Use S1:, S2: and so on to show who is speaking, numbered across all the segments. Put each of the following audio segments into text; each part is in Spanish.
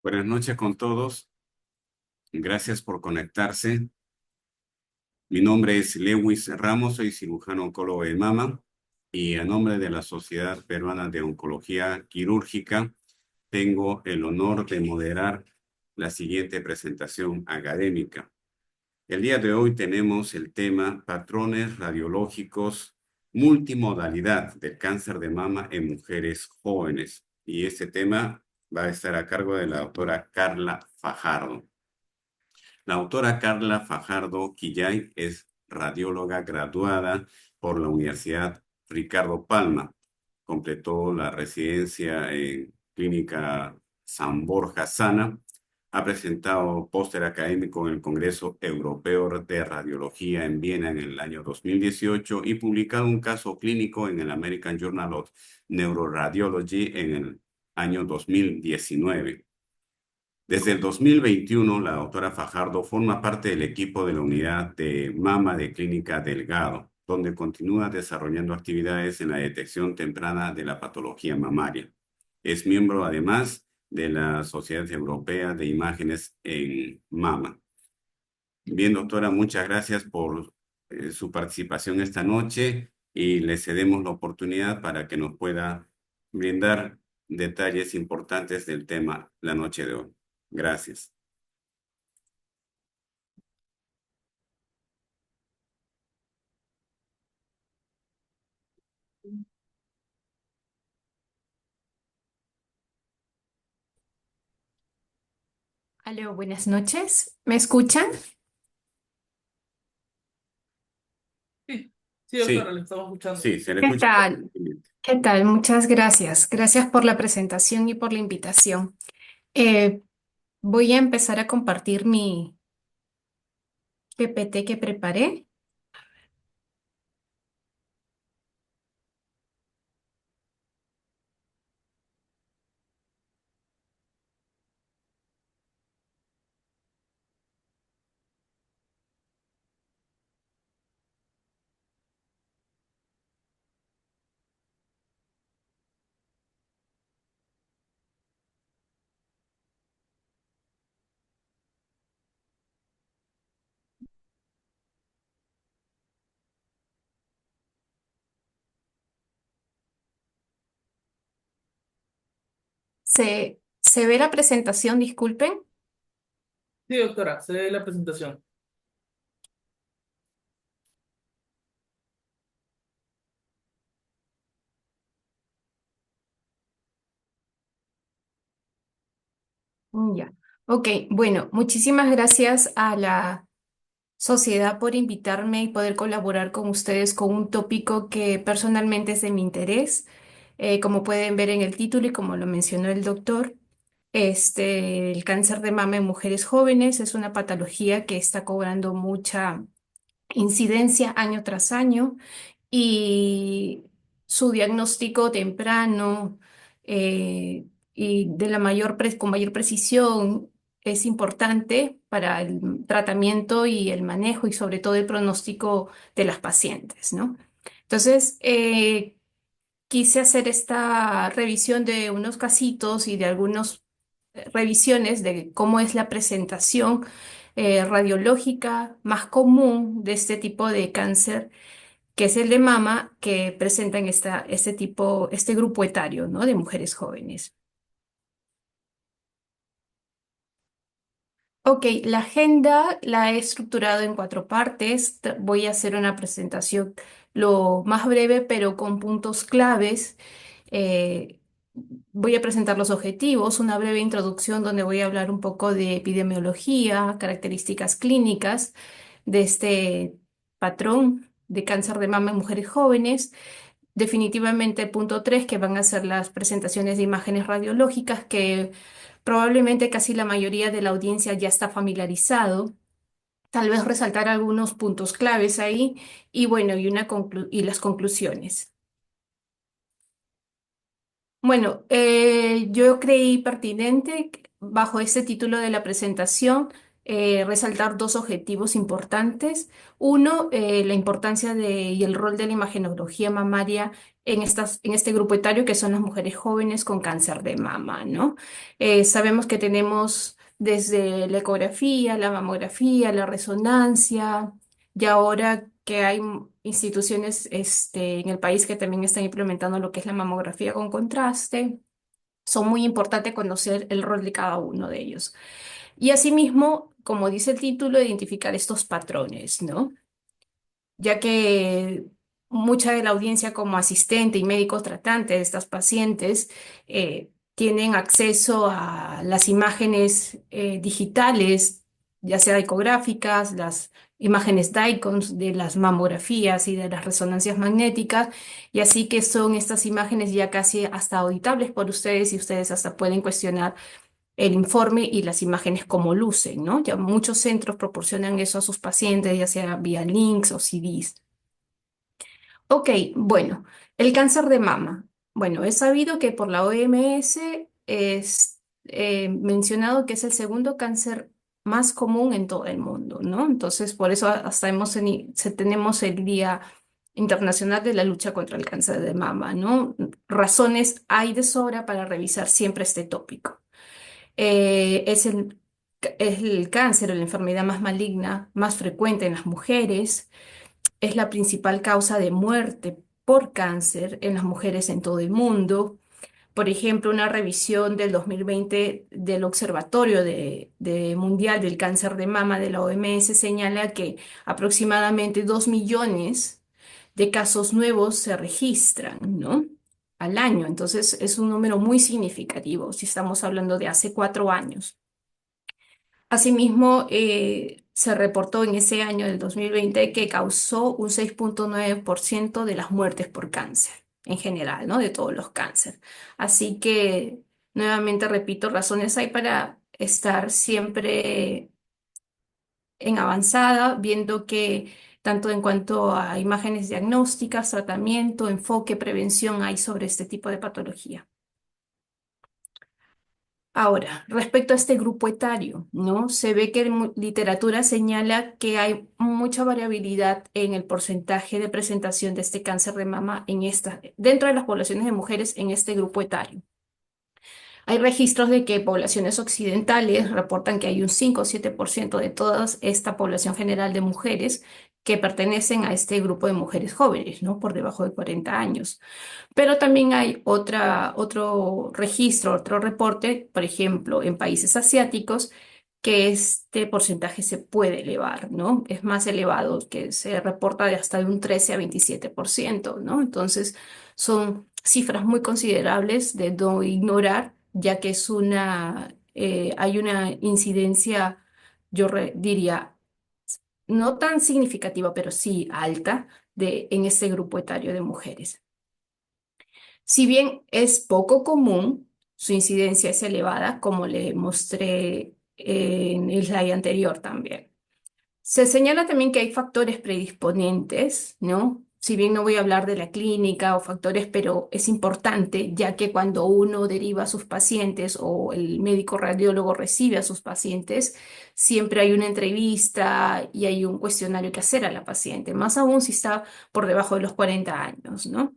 S1: Buenas noches con todos. Gracias por conectarse. Mi nombre es Lewis Ramos, soy cirujano oncólogo de mama y a nombre de la Sociedad Peruana de Oncología Quirúrgica tengo el honor de moderar la siguiente presentación académica. El día de hoy tenemos el tema patrones radiológicos multimodalidad del cáncer de mama en mujeres jóvenes. Y este tema va a estar a cargo de la doctora Carla Fajardo. La autora Carla Fajardo Quillay es radióloga graduada por la Universidad Ricardo Palma. Completó la residencia en Clínica San Borja Sana. Ha presentado póster académico en el Congreso Europeo de Radiología en Viena en el año 2018 y publicado un caso clínico en el American Journal of Neuroradiology en el año 2019. Desde el 2021, la doctora Fajardo forma parte del equipo de la unidad de mama de Clínica Delgado, donde continúa desarrollando actividades en la detección temprana de la patología mamaria. Es miembro, además, de la Sociedad Europea de Imágenes en Mama. Bien, doctora, muchas gracias por su participación esta noche y le cedemos la oportunidad para que nos pueda brindar detalles importantes del tema la noche de hoy. Gracias.
S2: Aló, buenas noches. ¿Me escuchan?
S3: Sí, sí, doctora,
S1: Sí,
S3: le estamos escuchando.
S1: sí, se le
S2: ¿Qué
S1: escucha
S2: tal?
S1: perfectamente.
S2: ¿Qué tal? Muchas gracias. Gracias por la presentación y por la invitación. Eh, Voy a empezar a compartir mi PPT que preparé. ¿Se ve la presentación? Disculpen.
S3: Sí, doctora, se ve la presentación.
S2: Ya. Ok, bueno, muchísimas gracias a la sociedad por invitarme y poder colaborar con ustedes con un tópico que personalmente es de mi interés. Como pueden ver en el título y como lo mencionó el doctor, el cáncer de mama en mujeres jóvenes es una patología que está cobrando mucha incidencia año tras año y su diagnóstico temprano eh, y de con mayor precisión es importante para el tratamiento y el manejo y sobre todo el pronóstico de las pacientes, ¿no? Entonces, quise hacer esta revisión de unos casitos y de algunas revisiones de cómo es la presentación radiológica más común de este tipo de cáncer, que es el de mama, que presentan este grupo etario, ¿no? De mujeres jóvenes. Ok, la agenda la he estructurado en cuatro partes. Voy a hacer una presentación lo más breve, pero con puntos claves. Eh, Voy a presentar los objetivos, una breve introducción donde voy a hablar un poco de epidemiología, características clínicas de este patrón de cáncer de mama en mujeres jóvenes. Definitivamente, punto 3, que van a ser las presentaciones de imágenes radiológicas, que probablemente casi la mayoría de la audiencia ya está familiarizado. Tal vez resaltar algunos puntos claves ahí y bueno, y las conclusiones. Bueno, yo creí pertinente bajo este título de la presentación resaltar dos objetivos importantes. Uno, la importancia y el rol de la imagenología mamaria en este grupo etario, que son las mujeres jóvenes con cáncer de mama, ¿no? Sabemos que tenemos desde la ecografía, la mamografía, la resonancia, y ahora que hay instituciones en el país que también están implementando lo que es la mamografía con contraste, son muy importantes conocer el rol de cada uno de ellos. Y asimismo, como dice el título, identificar estos patrones, ¿no? Ya que mucha de la audiencia como asistente y médicos tratantes de estas pacientes tienen acceso a las imágenes digitales, ya sea ecográficas, las imágenes DICOMs de las mamografías y de las resonancias magnéticas, y así que son estas imágenes ya casi hasta auditables por ustedes y ustedes hasta pueden cuestionar el informe y las imágenes como lucen, ¿no? Ya muchos centros proporcionan eso a sus pacientes, ya sea vía links o CDs. Ok, bueno, el cáncer de mama. Bueno, es sabido que por la OMS es mencionado que es el segundo cáncer más común en todo el mundo, ¿no? Entonces, por eso hasta tenemos el Día Internacional de la Lucha contra el Cáncer de Mama, ¿no? Razones hay de sobra para revisar siempre este tópico. Es el cáncer o la enfermedad más maligna, más frecuente en las mujeres. Es la principal causa de muerte por cáncer en las mujeres en todo el mundo. Por ejemplo, una revisión del 2020 del Observatorio Mundial del Cáncer de Mama de la OMS señala que aproximadamente 2 millones de casos nuevos se registran, ¿no? Al año. Entonces, es un número muy significativo si estamos hablando de hace 4 años. Asimismo, se reportó en ese año del 2020 que causó un 6,9% de las muertes por cáncer en general, ¿no? De todos los cánceres. Así que, nuevamente repito, razones hay para estar siempre en avanzada, viendo que tanto en cuanto a imágenes diagnósticas, tratamiento, enfoque, prevención hay sobre este tipo de patología. Ahora, respecto a este grupo etario, ¿no? Se ve que en literatura señala que hay mucha variabilidad en el porcentaje de presentación de este cáncer de mama dentro de las poblaciones de mujeres en este grupo etario. Hay registros de que poblaciones occidentales reportan que hay un 5 o 7% de toda esta población general de mujeres que pertenecen a este grupo de mujeres jóvenes, ¿no? Por debajo de 40 años. Pero también hay otro registro, otro reporte, por ejemplo, en países asiáticos, que este porcentaje se puede elevar, ¿no? Es más elevado, que se reporta de hasta de un 13 a 27%, ¿no? Entonces, son cifras muy considerables de no ignorar, ya que hay una incidencia, diría, no tan significativa, pero sí alta, en este grupo etario de mujeres. Si bien es poco común, su incidencia es elevada, como le mostré en el slide anterior también. Se señala también que hay factores predisponentes, ¿no? Si bien no voy a hablar de la clínica o factores, pero es importante, ya que cuando uno deriva a sus pacientes o el médico radiólogo recibe a sus pacientes, siempre hay una entrevista y hay un cuestionario que hacer a la paciente, más aún si está por debajo de los 40 años, ¿no?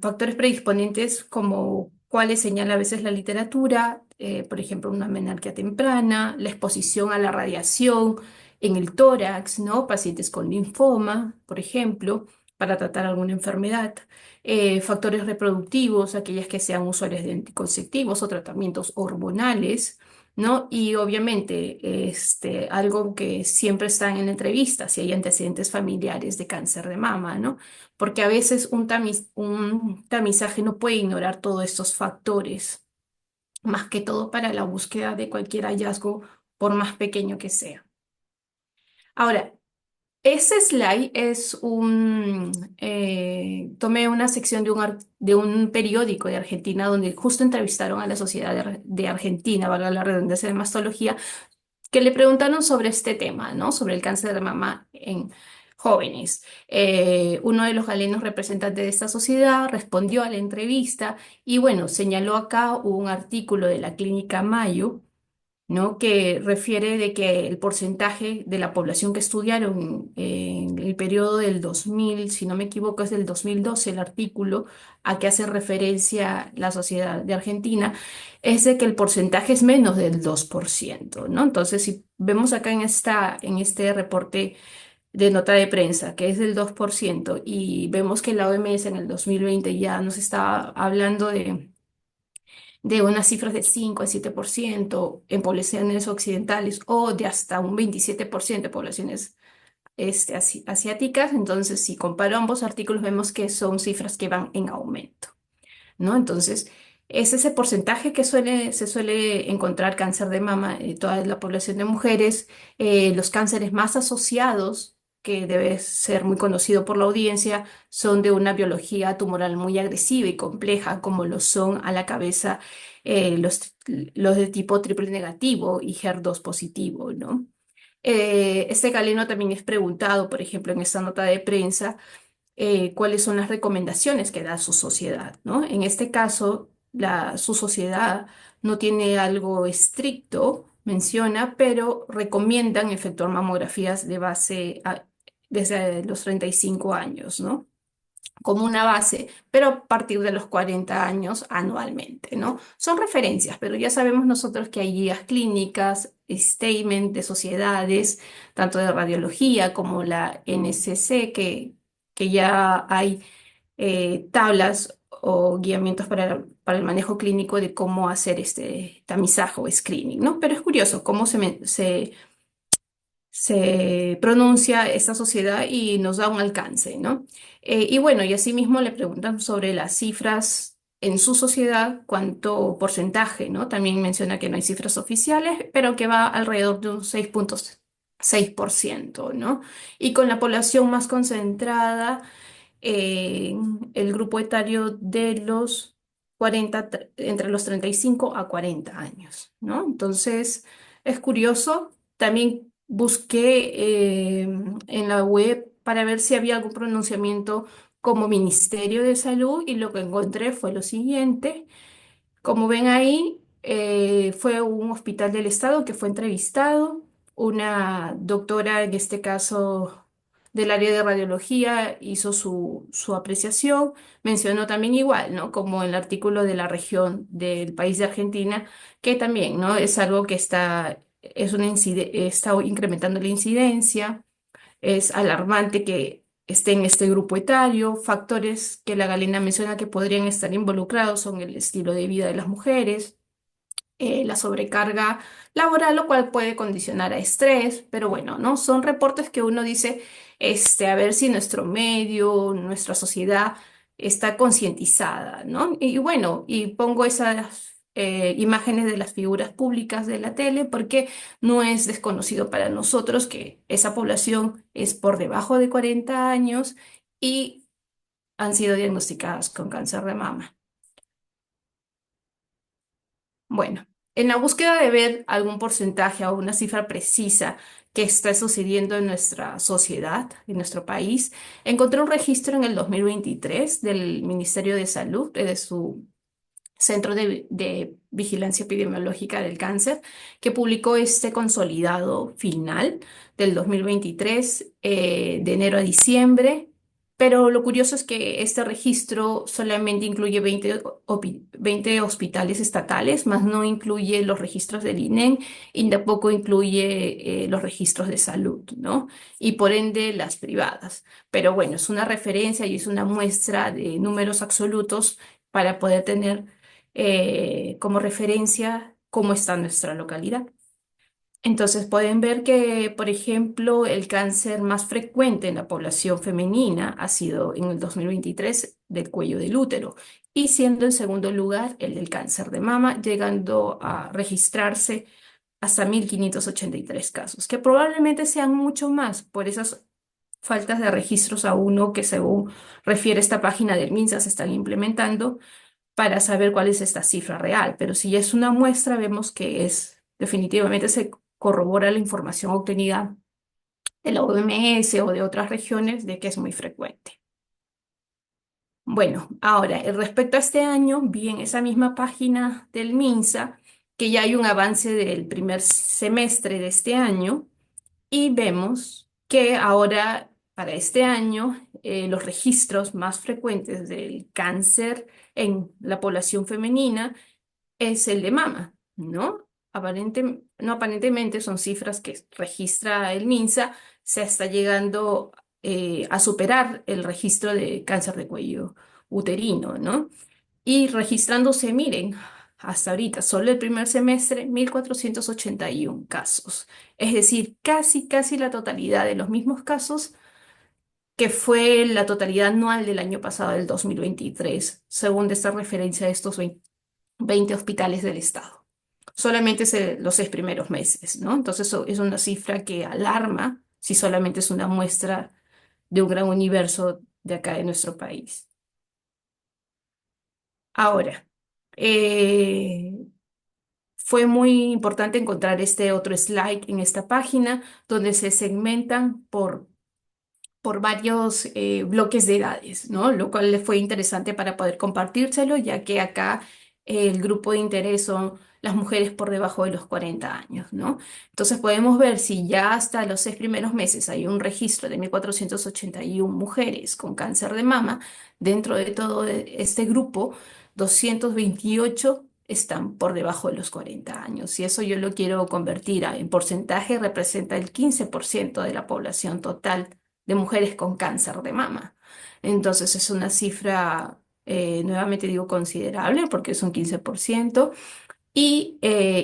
S2: Factores predisponentes como cuáles señala a veces la literatura, por ejemplo, una menarquia temprana, la exposición a la radiación en el tórax, ¿no? Pacientes con linfoma, por ejemplo, para tratar alguna enfermedad. Factores reproductivos, aquellas que sean usuarias de anticonceptivos o tratamientos hormonales, ¿no? Y obviamente, algo que siempre está en la entrevista, si hay antecedentes familiares de cáncer de mama, ¿no? Porque a veces un tamizaje no puede ignorar todos estos factores, más que todo para la búsqueda de cualquier hallazgo, por más pequeño que sea. Ahora, ese slide tomé una sección de un periódico de Argentina donde justo entrevistaron a la Sociedad de Argentina, valga la redundancia de mastología, que le preguntaron sobre este tema, ¿no? Sobre el cáncer de mama en jóvenes. Uno de los galenos representantes de esta sociedad respondió a la entrevista y bueno, señaló acá un artículo de la Clínica Mayo ¿no? Que refiere de que el porcentaje de la población que estudiaron en el periodo del 2000, si no me equivoco, es del 2012 el artículo a que hace referencia la sociedad de Argentina, es de que el porcentaje es menos del 2%, ¿no? Entonces, si vemos acá en este reporte de nota de prensa, que es del 2%, y vemos que la OMS en el 2020 ya nos está hablando de unas cifras de 5 a 7% en poblaciones occidentales o de hasta un 27% de poblaciones asiáticas. Entonces, si comparo ambos artículos, vemos que son cifras que van en aumento, ¿no? Entonces, es ese porcentaje que se suele encontrar cáncer de mama en toda la población de mujeres, los cánceres más asociados, que debe ser muy conocido por la audiencia, son de una biología tumoral muy agresiva y compleja, como lo son a la cabeza los de tipo triple negativo y HER2 positivo, ¿no? Este galeno también es preguntado, por ejemplo, en esta nota de prensa, cuáles son las recomendaciones que da su sociedad, ¿no? En este caso, su sociedad no tiene algo estricto, menciona, pero recomiendan efectuar mamografías de base desde los 35 años, ¿no? Como una base, pero a partir de los 40 años anualmente, ¿no? Son referencias, pero ya sabemos nosotros que hay guías clínicas, statement de sociedades, tanto de radiología como la NCC, que ya hay tablas o guiamientos para el manejo clínico de cómo hacer este tamizaje o screening, ¿no? Pero es curioso cómo se pronuncia esta sociedad y nos da un alcance, ¿no? Y bueno, y asimismo le preguntan sobre las cifras en su sociedad, cuánto porcentaje, ¿no? También menciona que no hay cifras oficiales, pero que va alrededor de un 6,6%, ¿no? Y con la población más concentrada el grupo etario de los 40, entre los 35 a 40 años, ¿no? Entonces, es curioso. También busqué en la web para ver si había algún pronunciamiento como Ministerio de Salud y lo que encontré fue lo siguiente. Como ven ahí, fue un hospital del estado que fue entrevistado, una doctora, en este caso del área de radiología, hizo su apreciación, mencionó también igual, ¿no? Como el artículo de la región del país de Argentina, que también, ¿no? Es algo que está incrementando la incidencia, es alarmante que esté en este grupo etario. Factores que la Galena menciona que podrían estar involucrados son el estilo de vida de las mujeres, la sobrecarga laboral, lo cual puede condicionar a estrés, pero bueno, ¿no? Son reportes que uno dice, a ver si nuestro medio, nuestra sociedad está concientizada, ¿no? Y bueno, y pongo esas imágenes de las figuras públicas de la tele porque no es desconocido para nosotros que esa población es por debajo de 40 años y han sido diagnosticadas con cáncer de mama. Bueno, en la búsqueda de ver algún porcentaje o una cifra precisa que está sucediendo en nuestra sociedad, en nuestro país, encontré un registro en el 2023 del Ministerio de Salud, de su Centro de Vigilancia Epidemiológica del Cáncer, que publicó este consolidado final del 2023, de enero a diciembre. Pero lo curioso es que este registro solamente incluye 20 hospitales estatales, más no incluye los registros del INEM y tampoco incluye los registros de salud, ¿no? Y por ende las privadas. Pero bueno, es una referencia y es una muestra de números absolutos para poder tener como referencia cómo está nuestra localidad. Entonces pueden ver que, por ejemplo, el cáncer más frecuente en la población femenina ha sido en el 2023 del cuello del útero y siendo en segundo lugar el del cáncer de mama, llegando a registrarse hasta 1.583 casos, que probablemente sean mucho más por esas faltas de registros a uno que según refiere esta página del MINSA se están implementando para saber cuál es esta cifra real. Pero si es una muestra, vemos que definitivamente se corrobora la información obtenida de la OMS o de otras regiones de que es muy frecuente. Bueno, ahora, respecto a este año, vi en esa misma página del MINSA que ya hay un avance del primer semestre de este año y vemos que ahora, para este año, los registros más frecuentes del cáncer en la población femenina es el de mama, ¿no? No aparentemente son cifras que registra el MINSA, se está llegando a superar el registro de cáncer de cuello uterino, ¿no? Y registrándose, miren, hasta ahorita, solo el primer semestre, 1.481 casos. Es decir, casi la totalidad de los mismos casos que fue la totalidad anual del año pasado, del 2023, según esta referencia de estos 20 hospitales del estado. Solamente los 6 primeros meses, ¿no? Entonces eso es una cifra que alarma si solamente es una muestra de un gran universo de acá de nuestro país. Ahora, eh, fue muy importante encontrar este otro slide en esta página donde se segmentan por varios bloques de edades, ¿no? Lo cual le fue interesante para poder compartírselo, ya que acá el grupo de interés son las mujeres por debajo de los 40 años, ¿no? Entonces podemos ver si ya hasta los 6 primeros meses hay un registro de 1.481 mujeres con cáncer de mama, dentro de todo este grupo, 228 están por debajo de los 40 años. Y eso yo lo quiero convertir en porcentaje, representa el 15% de la población total de mujeres con cáncer de mama. Entonces es una cifra, nuevamente digo, considerable porque es un 15%. Y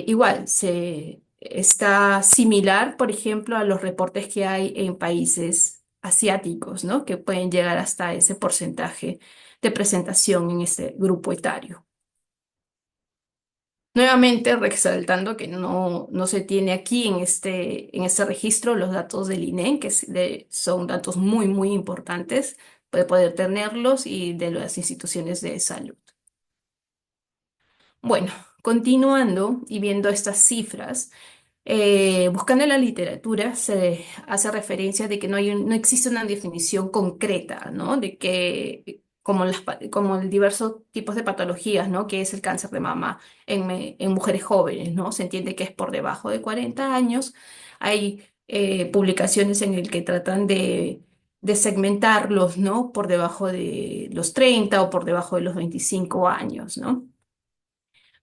S2: igual, se está similar, por ejemplo, a los reportes que hay en países asiáticos, ¿no? Que pueden llegar hasta ese porcentaje de presentación en ese grupo etario. Nuevamente, resaltando que no se tiene aquí en este registro los datos del INEM, que son datos muy importantes, puede poder tenerlos y de las instituciones de salud. Bueno, continuando y viendo estas cifras, buscando en la literatura se hace referencia de que no existe una definición concreta, ¿no? De que, como el diversos tipos de patologías, ¿no? Que es el cáncer de mama en mujeres jóvenes, ¿no? Se entiende que es por debajo de 40 años. Hay publicaciones en el que tratan de segmentarlos, ¿no? Por debajo de los 30 o por debajo de los 25 años, ¿no?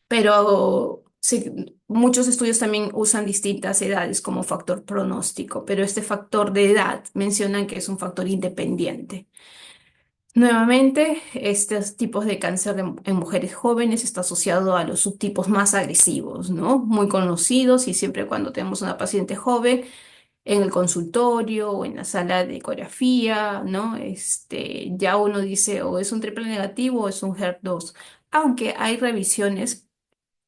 S2: Pero sí, muchos estudios también usan distintas edades como factor pronóstico, pero este factor de edad mencionan que es un factor independiente. Nuevamente, estos tipos de cáncer en mujeres jóvenes está asociado a los subtipos más agresivos, ¿no? Muy conocidos y siempre cuando tenemos una paciente joven en el consultorio o en la sala de ecografía, ¿no? Ya uno dice o es un triple negativo o es un HER2, aunque hay revisiones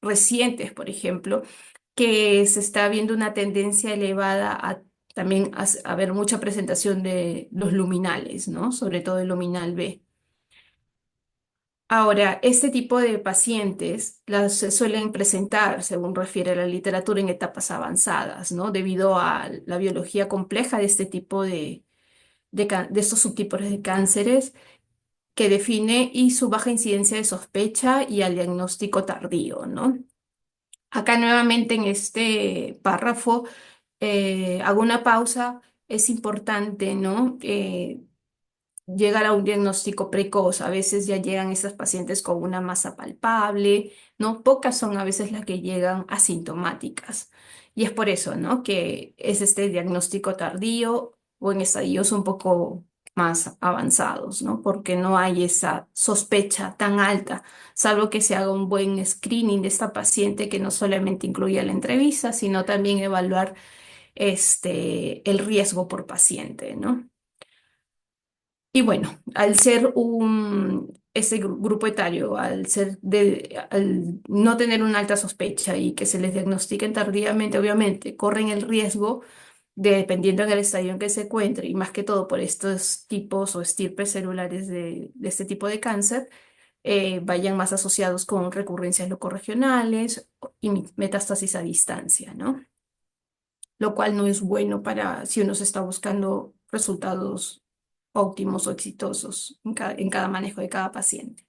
S2: recientes, por ejemplo, que se está viendo una tendencia elevada a también a ver mucha presentación de los luminales, ¿no? Sobre todo el luminal B. Ahora, este tipo de pacientes las se suelen presentar, según refiere la literatura, en etapas avanzadas, ¿no? Debido a la biología compleja de este tipo de estos subtipos de cánceres que define y su baja incidencia de sospecha y al diagnóstico tardío, ¿no? Acá nuevamente en este párrafo hago una pausa. Es importante, ¿no? Llegar a un diagnóstico precoz. A veces ya llegan esas pacientes con una masa palpable, ¿no? Pocas son a veces las que llegan asintomáticas. Y es por eso, ¿no? Que es este diagnóstico tardío o en estadios un poco más avanzados, ¿no? Porque no hay esa sospecha tan alta, salvo que se haga un buen screening de esta paciente que no solamente incluya la entrevista, sino también evaluar el riesgo por paciente, ¿no? Y bueno, al ser ese grupo etario, al no tener una alta sospecha y que se les diagnostiquen tardíamente, obviamente, corren el riesgo dependiendo del estadio en que se encuentre, y más que todo por estos tipos o estirpes celulares de este tipo de cáncer, vayan más asociados con recurrencias locorregionales y metástasis a distancia, ¿no? Lo cual no es bueno para si uno se está buscando resultados óptimos o exitosos en cada manejo de cada paciente.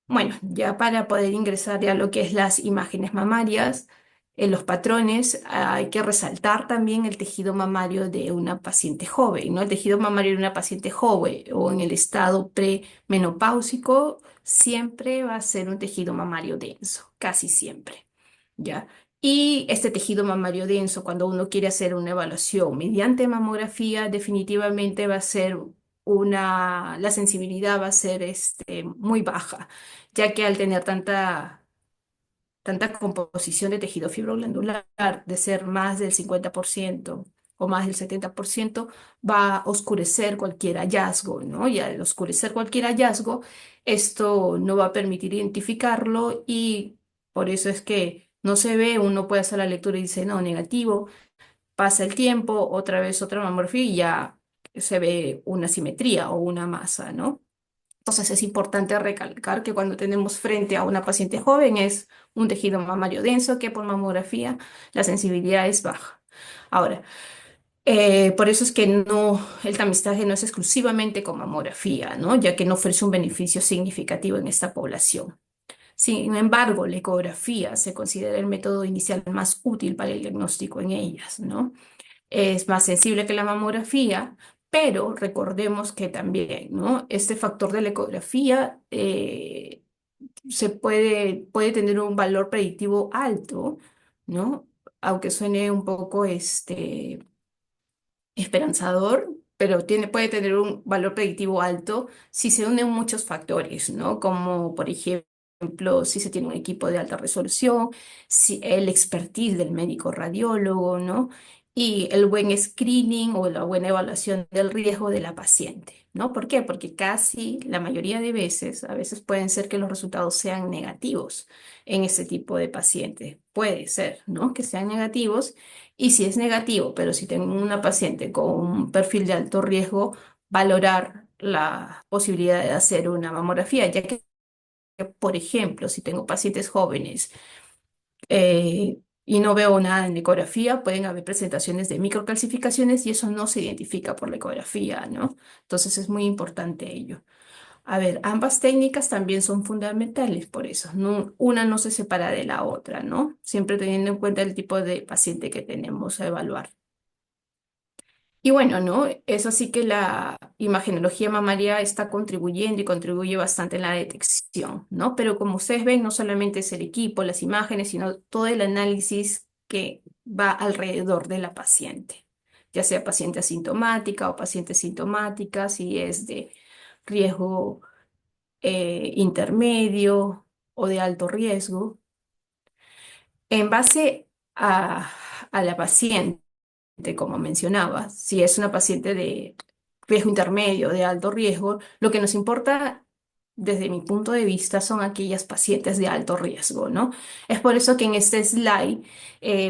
S2: Bueno, ya para poder ingresar ya a lo que es las imágenes mamarias, en los patrones, hay que resaltar también el tejido mamario de una paciente joven, ¿no? El tejido mamario de una paciente joven o en el estado premenopáusico siempre va a ser un tejido mamario denso, casi siempre, ¿ya? Y este tejido mamario denso, cuando uno quiere hacer una evaluación mediante mamografía, definitivamente va a ser la sensibilidad va a ser muy baja, ya que al tener tanta composición de tejido fibroglandular, de ser más del 50% o más del 70%, va a oscurecer cualquier hallazgo, ¿no? Y al oscurecer cualquier hallazgo, esto no va a permitir identificarlo y por eso es que no se ve, uno puede hacer la lectura y dice, no, negativo, pasa el tiempo, otra vez otra mamografía y ya se ve una simetría o una masa, ¿no? Entonces es importante recalcar que cuando tenemos frente a una paciente joven es un tejido mamario denso que por mamografía la sensibilidad es baja. Ahora, por eso es que el tamizaje no es exclusivamente con mamografía, ¿no? Ya que no ofrece un beneficio significativo en esta población. Sin embargo, la ecografía se considera el método inicial más útil para el diagnóstico en ellas, ¿no? Es más sensible que la mamografía, pero recordemos que también, ¿no? Este factor de la ecografía puede tener un valor predictivo alto, ¿no? Aunque suene un poco esperanzador, pero puede tener un valor predictivo alto si se unen muchos factores, ¿no? Como por ejemplo, si se tiene un equipo de alta resolución, si el expertise del médico radiólogo, ¿no? Y el buen screening o la buena evaluación del riesgo de la paciente, ¿no? ¿Por qué? Porque casi la mayoría de veces, a veces pueden ser que los resultados sean negativos en ese tipo de paciente. Puede ser, ¿no? Que sean negativos y si es negativo, pero si tengo una paciente con un perfil de alto riesgo, valorar la posibilidad de hacer una mamografía, ya que, por ejemplo, si tengo pacientes jóvenes y no veo nada en la ecografía, pueden haber presentaciones de microcalcificaciones y eso no se identifica por la ecografía, ¿no? Entonces es muy importante ello. A ver, ambas técnicas también son fundamentales por eso. Una no se separa de la otra, ¿no? Siempre teniendo en cuenta el tipo de paciente que tenemos a evaluar. Y bueno, ¿no? Es así que la imagenología mamaria está contribuyendo y contribuye bastante en la detección, ¿no? Pero como ustedes ven, no solamente es el equipo, las imágenes, sino todo el análisis que va alrededor de la paciente, ya sea paciente asintomática o paciente sintomática, si es de riesgo intermedio o de alto riesgo. En base a la paciente, como mencionaba, si es una paciente de riesgo intermedio, de alto riesgo, lo que nos importa desde mi punto de vista son aquellas pacientes de alto riesgo, ¿no? Es por eso que en este slide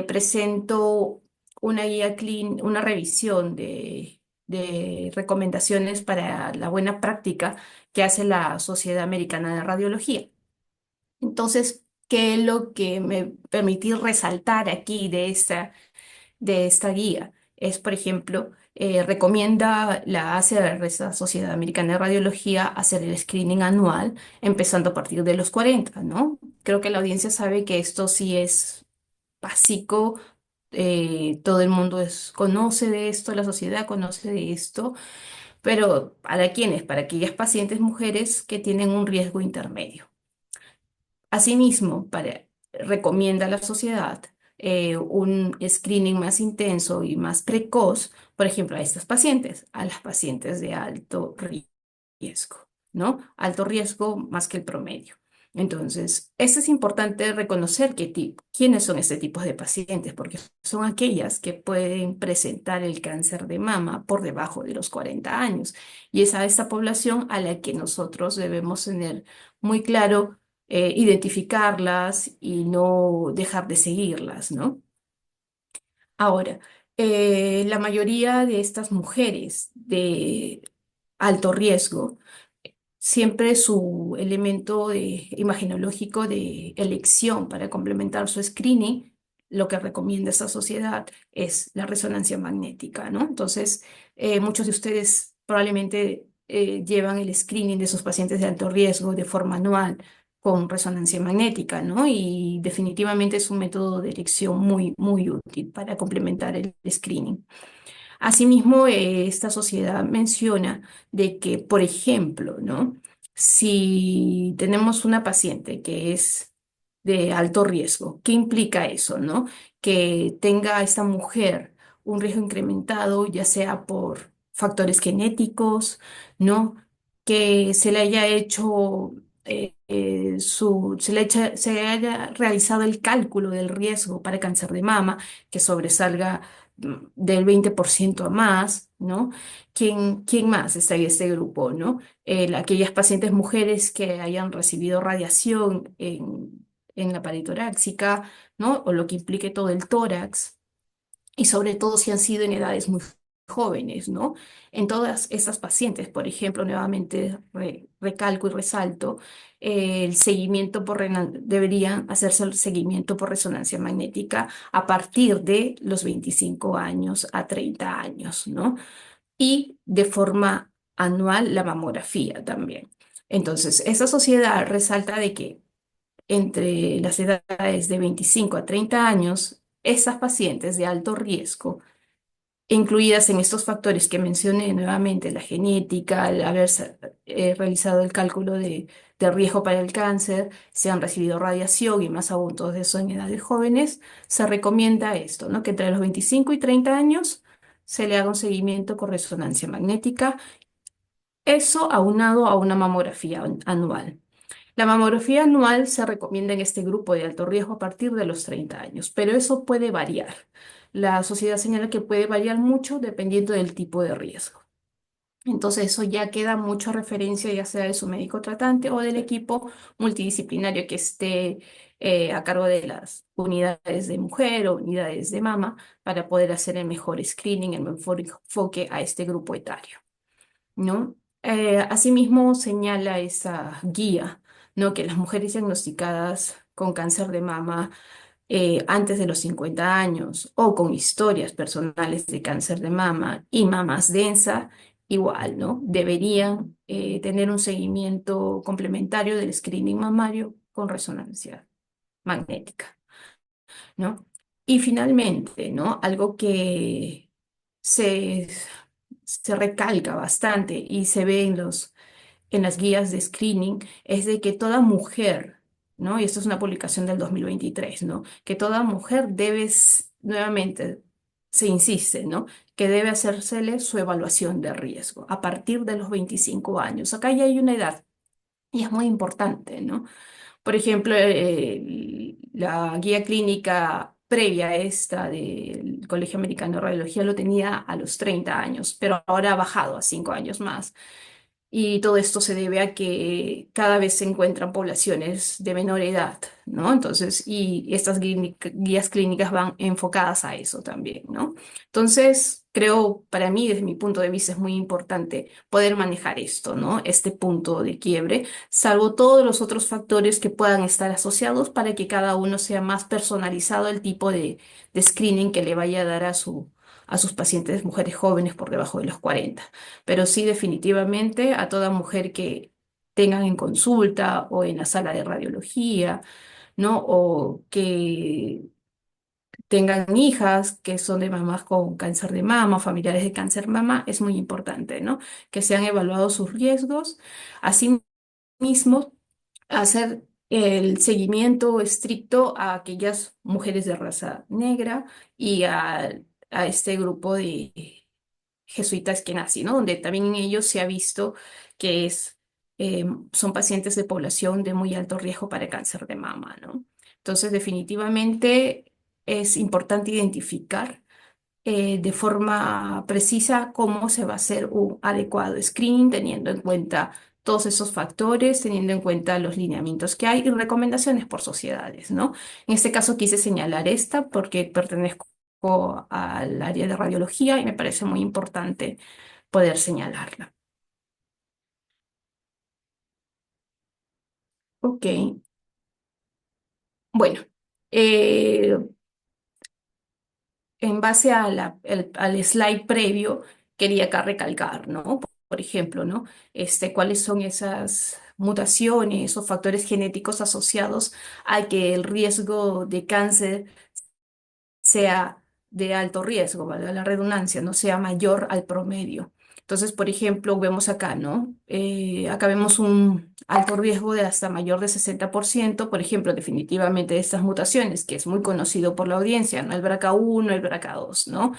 S2: presento una guía una revisión de recomendaciones para la buena práctica que hace la Sociedad Americana de Radiología. Entonces, ¿qué es lo que me permití resaltar aquí de esta guía? Es, por ejemplo, recomienda la ACR, esa Sociedad Americana de Radiología, hacer el screening anual, empezando a partir de los 40, ¿no? Creo que la audiencia sabe que esto sí es básico, todo el mundo conoce de esto, la sociedad conoce de esto, pero ¿para quiénes? Para aquellas pacientes mujeres que tienen un riesgo intermedio. Asimismo, recomienda a la sociedad un screening más intenso y más precoz, por ejemplo, a estas pacientes, a las pacientes de alto riesgo, ¿no? Alto riesgo más que el promedio. Entonces, es importante reconocer quiénes son este tipo de pacientes, porque son aquellas que pueden presentar el cáncer de mama por debajo de los 40 años. Y es a esta población a la que nosotros debemos tener muy claro identificarlas y no dejar de seguirlas, ¿no? Ahora, la mayoría de estas mujeres de alto riesgo, siempre su elemento imagenológico de elección para complementar su screening, lo que recomienda esta sociedad es la resonancia magnética, ¿no? Entonces, muchos de ustedes probablemente llevan el screening de sus pacientes de alto riesgo de forma anual, con resonancia magnética, ¿no? Y definitivamente es un método de elección muy, muy útil para complementar el screening. Asimismo, esta sociedad menciona de que, por ejemplo, ¿no? Si tenemos una paciente que es de alto riesgo, ¿qué implica eso, no? Que tenga esta mujer un riesgo incrementado, ya sea por factores genéticos, ¿no? Que se le haya hecho se le haya realizado el cálculo del riesgo para cáncer de mama, que sobresalga del 20% a más, ¿no? ¿Quién más está en este grupo, ¿no? Aquellas pacientes mujeres que hayan recibido radiación en la pared torácica, ¿no? O lo que implique todo el tórax, y sobre todo si han sido en edades muy jóvenes, ¿no? En todas estas pacientes, por ejemplo, nuevamente recalco y resalto, el seguimiento debería hacerse el seguimiento por resonancia magnética a partir de los 25 años a 30 años, ¿no? Y de forma anual la mamografía también. Entonces, esta sociedad resalta de que entre las edades de 25 a 30 años, esas pacientes de alto riesgo, incluidas en estos factores que mencioné nuevamente, la genética, el haber realizado el cálculo de riesgo para el cáncer, se han recibido radiación y más aún todo eso en edades jóvenes, se recomienda esto, ¿no? Que entre los 25 y 30 años se le haga un seguimiento con resonancia magnética, eso aunado a una mamografía anual. La mamografía anual se recomienda en este grupo de alto riesgo a partir de los 30 años, pero eso puede variar. La sociedad señala que puede variar mucho dependiendo del tipo de riesgo. Entonces eso ya queda mucho a referencia ya sea de su médico tratante o del equipo multidisciplinario que esté a cargo de las unidades de mujer o unidades de mama para poder hacer el mejor screening, el mejor enfoque a este grupo etario, ¿no? Asimismo, señala esa guía, ¿no? Que las mujeres diagnosticadas con cáncer de mama antes de los 50 años o con historias personales de cáncer de mama y mamas densa, igual, ¿no? Deberían tener un seguimiento complementario del screening mamario con resonancia magnética, ¿no? Y finalmente, ¿no? Algo que se, se recalca bastante y se ve en las guías de screening es de que toda mujer, ¿no? Y esto es una publicación del 2023, ¿no? Que toda mujer debe, nuevamente, se insiste, ¿no? Que debe hacérsele su evaluación de riesgo a partir de los 25 años. Acá ya hay una edad y es muy importante, ¿no? Por ejemplo, la guía clínica previa a esta del Colegio Americano de Radiología lo tenía a los 30 años, pero ahora ha bajado a 5 años más. Y todo esto se debe a que cada vez se encuentran poblaciones de menor edad, ¿no? Entonces, y estas guías clínicas van enfocadas a eso también, ¿no? Entonces, creo, para mí, desde mi punto de vista, es muy importante poder manejar esto, ¿no? Este punto de quiebre, salvo todos los otros factores que puedan estar asociados para que cada uno sea más personalizado el tipo de screening que le vaya a dar a sus pacientes mujeres jóvenes por debajo de los 40, pero sí definitivamente a toda mujer que tengan en consulta o en la sala de radiología, ¿no? O que tengan hijas que son de mamás con cáncer de mama, familiares de cáncer de mama, es muy importante, ¿no? Que sean evaluados sus riesgos. Asimismo, hacer el seguimiento estricto a aquellas mujeres de raza negra y a este grupo de jesuitas que nací, ¿no? Donde también en ellos se ha visto que son pacientes de población de muy alto riesgo para cáncer de mama, ¿no? Entonces, definitivamente es importante identificar de forma precisa cómo se va a hacer un adecuado screening, teniendo en cuenta todos esos factores, teniendo en cuenta los lineamientos que hay y recomendaciones por sociedades, ¿no? En este caso quise señalar esta porque pertenezco al área de radiología y me parece muy importante poder señalarla. Ok, bueno, eh, en base a al slide previo, quería acá recalcar, ¿no? Por ejemplo, ¿no? Cuáles son esas mutaciones o factores genéticos asociados a que el riesgo de cáncer sea de alto riesgo, valga la redundancia, no sea mayor al promedio. Entonces, por ejemplo, vemos acá, ¿no? Acá vemos un alto riesgo de hasta mayor de 60%, por ejemplo, definitivamente de estas mutaciones, que es muy conocido por la audiencia, ¿no? El BRCA1, el BRCA2, ¿no?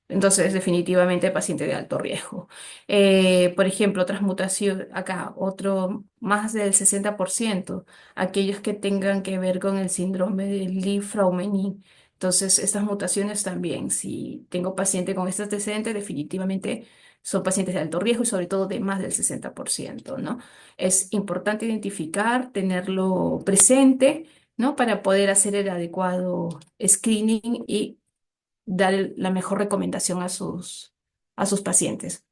S2: Entonces, definitivamente paciente de alto riesgo. Por ejemplo, otras mutaciones, acá, otro más del 60%, aquellos que tengan que ver con el síndrome de Li-Fraumeni. Entonces, estas mutaciones también, si tengo paciente con este antecedente, definitivamente son pacientes de alto riesgo y sobre todo de más del 60%, ¿no? Es importante identificar, tenerlo presente, ¿no? Para poder hacer el adecuado screening y dar la mejor recomendación a sus pacientes.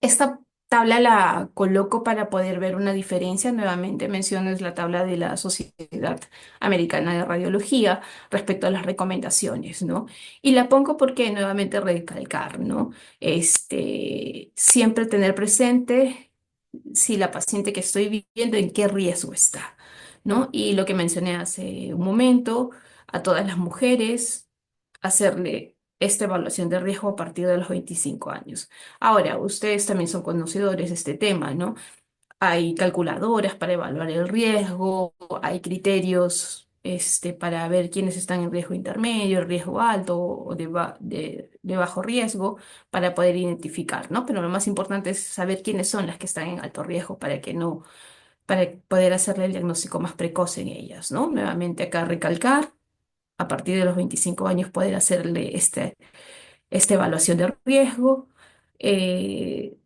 S2: Esta tabla la coloco para poder ver una diferencia. Nuevamente menciono es la tabla de la Sociedad Americana de Radiología respecto a las recomendaciones, ¿no? Y la pongo porque nuevamente recalcar, ¿no? Siempre tener presente si la paciente que estoy viendo en qué riesgo está, ¿no? Y lo que mencioné hace un momento, a todas las mujeres hacerle esta evaluación de riesgo a partir de los 25 años. Ahora, ustedes también son conocedores de este tema, ¿no? Hay calculadoras para evaluar el riesgo, hay criterios para ver quiénes están en riesgo intermedio, riesgo alto o de bajo riesgo para poder identificar, ¿no? Pero lo más importante es saber quiénes son las que están en alto riesgo para que no, para poder hacerle el diagnóstico más precoz en ellas, ¿no? Nuevamente acá recalcar a partir de los 25 años poder hacerle esta evaluación de riesgo. eh,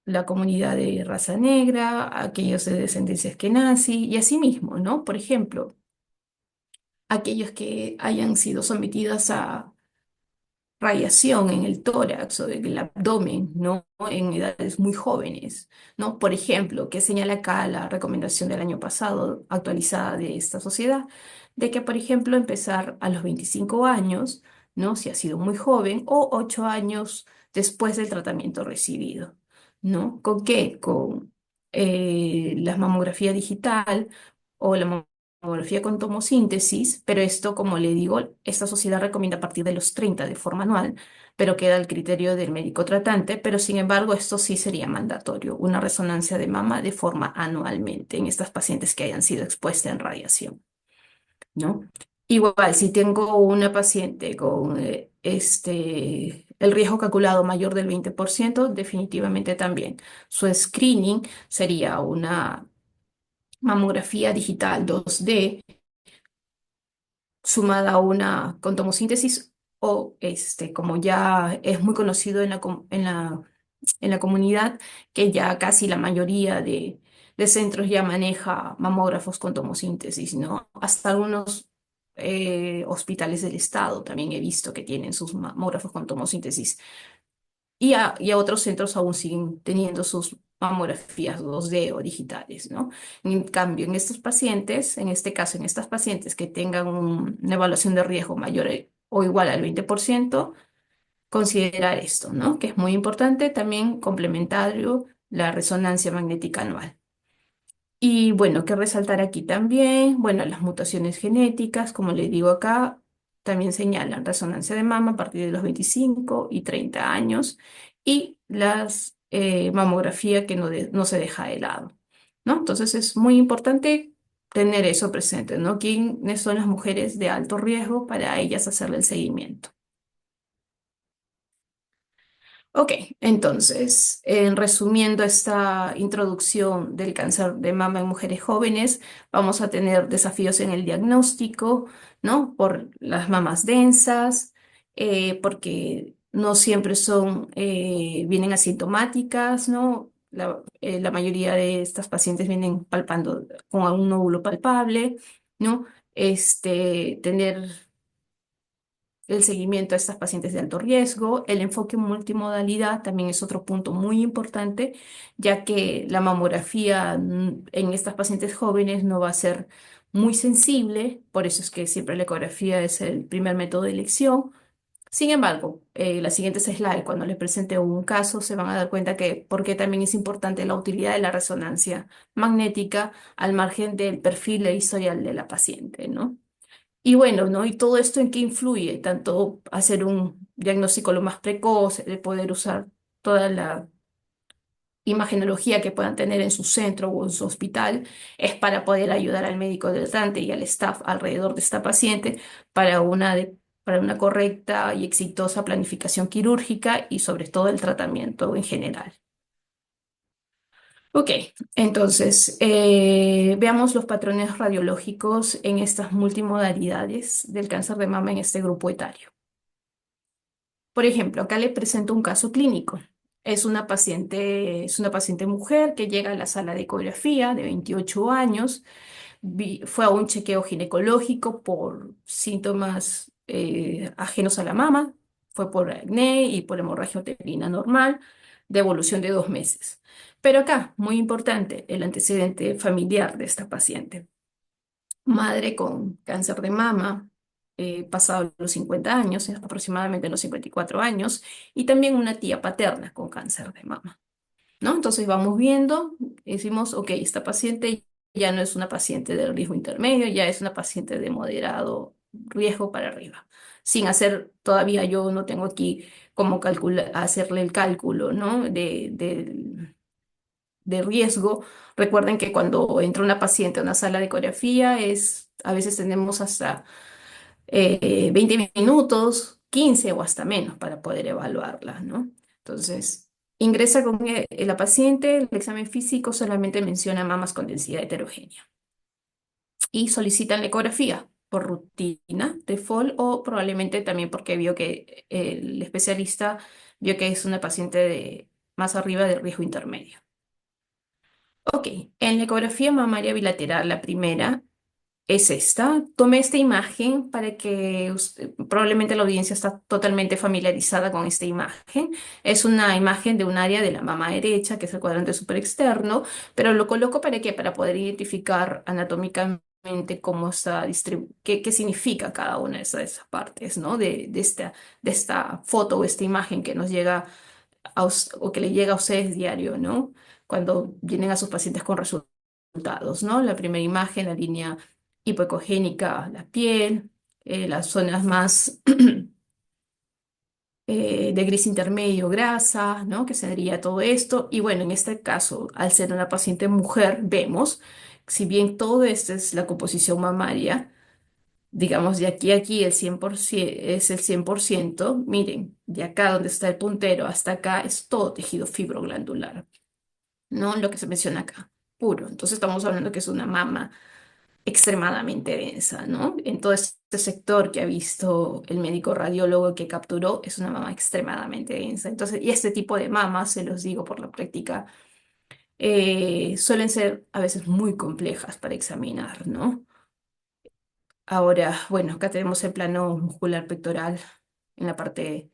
S2: la comunidad de raza negra, aquellos de descendencia eskenazi y asimismo, ¿no? Por ejemplo, aquellos que hayan sido sometidos a radiación en el tórax o en el abdomen, ¿no? En edades muy jóvenes, ¿no? Por ejemplo, que señala acá la recomendación del año pasado actualizada de esta sociedad, de que, por ejemplo, empezar a los 25 años, ¿no? Si ha sido muy joven, o 8 años después del tratamiento recibido, ¿no? ¿Con qué? Con la mamografía digital o la mamografía con tomosíntesis, pero esto, como le digo, esta sociedad recomienda a partir de los 30 de forma anual, pero queda al criterio del médico tratante, pero sin embargo esto sí sería mandatorio, una resonancia de mama de forma anualmente en estas pacientes que hayan sido expuestas en radiación, ¿no? Igual, si tengo una paciente con el riesgo calculado mayor del 20%, definitivamente también su screening sería una mamografía digital 2D sumada a una con tomosíntesis o como ya es muy conocido en la comunidad, que ya casi la mayoría de centros ya maneja mamógrafos con tomosíntesis, ¿no? Hasta algunos hospitales del estado también he visto que tienen sus mamógrafos con tomosíntesis y a otros centros aún siguen teniendo sus mamografías 2D o digitales, ¿no? En cambio, en estos pacientes, en este caso, en estas pacientes que tengan una evaluación de riesgo mayor o igual al 20%, considerar esto, ¿no? Que es muy importante, también complementario la resonancia magnética anual. Y bueno, que resaltar aquí también, bueno, las mutaciones genéticas, como le digo acá, también señalan resonancia de mama a partir de los 25 y 30 años y las mamografía que no se deja de lado, ¿no? Entonces es muy importante tener eso presente, ¿no? ¿Quiénes son las mujeres de alto riesgo para ellas hacerle el seguimiento? Ok, entonces, resumiendo esta introducción del cáncer de mama en mujeres jóvenes, vamos a tener desafíos en el diagnóstico, ¿no? Por las mamas densas, porque no siempre vienen asintomáticas, ¿no? La mayoría de estas pacientes vienen palpando con algún nódulo palpable, ¿no? Tener el seguimiento a estas pacientes de alto riesgo. El enfoque multimodalidad también es otro punto muy importante, ya que la mamografía en estas pacientes jóvenes no va a ser muy sensible, por eso es que siempre la ecografía es el primer método de elección, Sin embargo, la siguiente slide, cuando les presente un caso, se van a dar cuenta que porque también es importante la utilidad de la resonancia magnética al margen del perfil e historial de la paciente, ¿no? Y bueno, ¿no? ¿Y todo esto en qué influye? Tanto hacer un diagnóstico lo más precoz, de poder usar toda la imagenología que puedan tener en su centro o en su hospital, es para poder ayudar al médico tratante y al staff alrededor de esta paciente para para una correcta y exitosa planificación quirúrgica y sobre todo el tratamiento en general. Ok, entonces veamos los patrones radiológicos en estas multimodalidades del cáncer de mama en este grupo etario. Por ejemplo, acá le presento un caso clínico. Es una paciente mujer que llega a la sala de ecografía de 28 años, fue a un chequeo ginecológico por síntomas ajenos a la mama, fue por acné y por hemorragia uterina normal, de evolución de 2 meses. Pero acá, muy importante, el antecedente familiar de esta paciente. Madre con cáncer de mama, pasado los 50 años, aproximadamente los 54 años, y también una tía paterna con cáncer de mama, ¿no? Entonces vamos viendo, decimos, ok, esta paciente ya no es una paciente de riesgo intermedio, ya es una paciente de moderado riesgo para arriba. Sin hacer, todavía yo no tengo aquí cómo hacerle el cálculo, ¿no? De riesgo. Recuerden que cuando entra una paciente a una sala de ecografía, a veces tenemos hasta 20 minutos, 15 o hasta menos para poder evaluarla, ¿no? Entonces, ingresa con la paciente, el examen físico solamente menciona mamas con densidad heterogénea y solicitan la ecografía por rutina, default, o probablemente también porque vio que el especialista vio que es una paciente más arriba del riesgo intermedio. Ok, en la ecografía mamaria bilateral, la primera es esta. Tomé esta imagen para que probablemente la audiencia está totalmente familiarizada con esta imagen. Es una imagen de un área de la mama derecha, que es el cuadrante superexterno, pero lo coloco para qué, para poder identificar anatómicamente cómo está qué significa cada una de esas partes, ¿no? De esta foto o esta imagen que nos llega o que le llega a ustedes diario, ¿no? Cuando vienen a sus pacientes con resultados, ¿no? La primera imagen, la línea hipoecogénica, la piel, las zonas más de gris intermedio, grasa, ¿no? Que sería todo esto. Y bueno, en este caso, al ser una paciente mujer, vemos, si bien todo esto es la composición mamaria, digamos, de aquí a aquí el 100% es el 100%. Miren, de acá donde está el puntero hasta acá es todo tejido fibroglandular, ¿no? Lo que se menciona acá, puro. Entonces estamos hablando que es una mama extremadamente densa, ¿no? En todo este sector que ha visto el médico radiólogo que capturó, es una mama extremadamente densa. Entonces, y este tipo de mamas, se los digo por la práctica, suelen ser a veces muy complejas para examinar, ¿no? Ahora, bueno, acá tenemos el plano muscular pectoral en la parte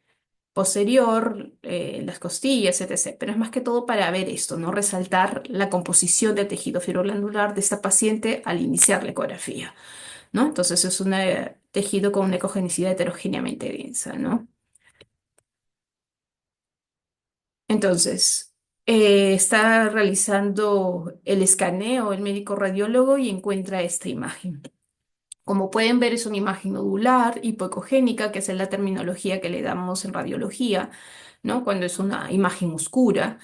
S2: posterior, las costillas, etc. Pero es más que todo para ver esto, ¿no? Resaltar la composición del tejido fibroglandular de esta paciente al iniciar la ecografía, ¿no? Entonces es un tejido con una ecogenicidad heterogéneamente densa, ¿no? Entonces, está realizando el escaneo el médico radiólogo y encuentra esta imagen. Como pueden ver, es una imagen nodular, hipoecogénica, que es la terminología que le damos en radiología, ¿no? Cuando es una imagen oscura.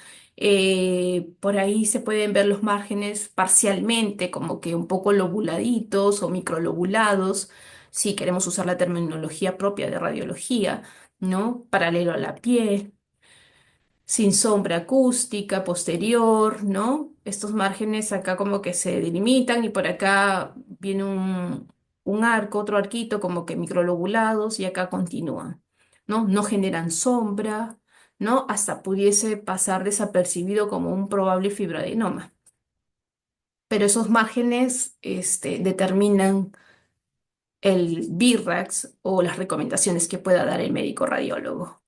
S2: Por ahí se pueden ver los márgenes parcialmente, como que un poco lobuladitos o microlobulados, si queremos usar la terminología propia de radiología, ¿no? Paralelo a la piel, sin sombra acústica, posterior, ¿no? Estos márgenes acá como que se delimitan y por acá viene un arco, otro arquito como que microlobulados y acá continúan, ¿no? No generan sombra, ¿no? Hasta pudiese pasar desapercibido como un probable fibroadenoma. Pero esos márgenes, determinan el BIRAX o las recomendaciones que pueda dar el médico radiólogo.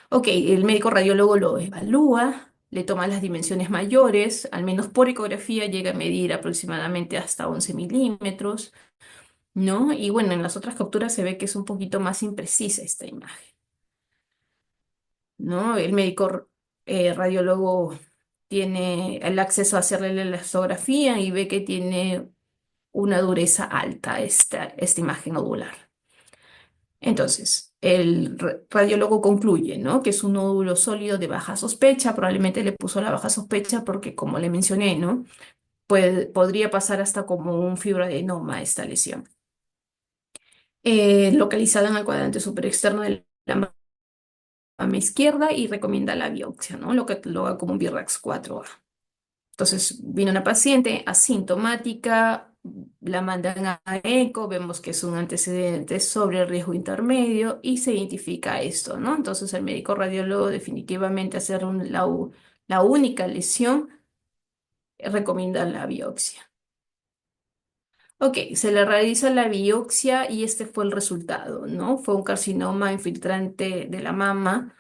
S2: Ok, el médico radiólogo lo evalúa, le toma las dimensiones mayores, al menos por ecografía llega a medir aproximadamente hasta 11 milímetros, ¿no? Y bueno, en las otras capturas se ve que es un poquito más imprecisa esta imagen. ¿no? El médico radiólogo tiene el acceso a hacerle la elastografía y ve que tiene una dureza alta esta imagen nodular. Entonces, el radiólogo concluye, ¿no? Que es un nódulo sólido de baja sospecha, probablemente le puso la baja sospecha porque, como le mencioné, ¿no? Podría pasar hasta como un fibroadenoma esta lesión. Localizada en el cuadrante superexterno de la mama izquierda y recomienda la biopsia, ¿no? Lo que lo haga como un BIRAX 4A. Entonces, vino una paciente asintomática, la mandan a eco, vemos que es un antecedente sobre riesgo intermedio y se identifica esto, ¿no? Entonces, el médico radiólogo definitivamente hacer la única lesión, recomienda la biopsia. Ok, se le realiza la biopsia y este fue el resultado, ¿no? Fue un carcinoma infiltrante de la mama,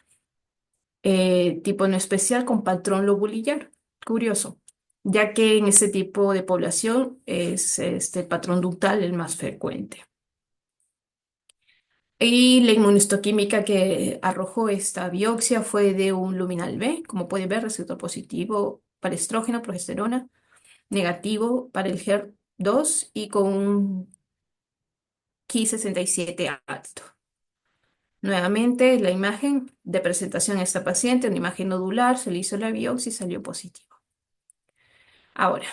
S2: tipo no especial con patrón lobulillar. Curioso, ya que en ese tipo de población es este patrón ductal el más frecuente. Y la inmunohistoquímica que arrojó esta biopsia fue de un luminal B, como pueden ver, receptor positivo para estrógeno, progesterona, negativo para el HER2 y con un Ki67 alto. Nuevamente, la imagen de presentación a esta paciente, una imagen nodular, se le hizo la biopsia y salió positivo. Ahora,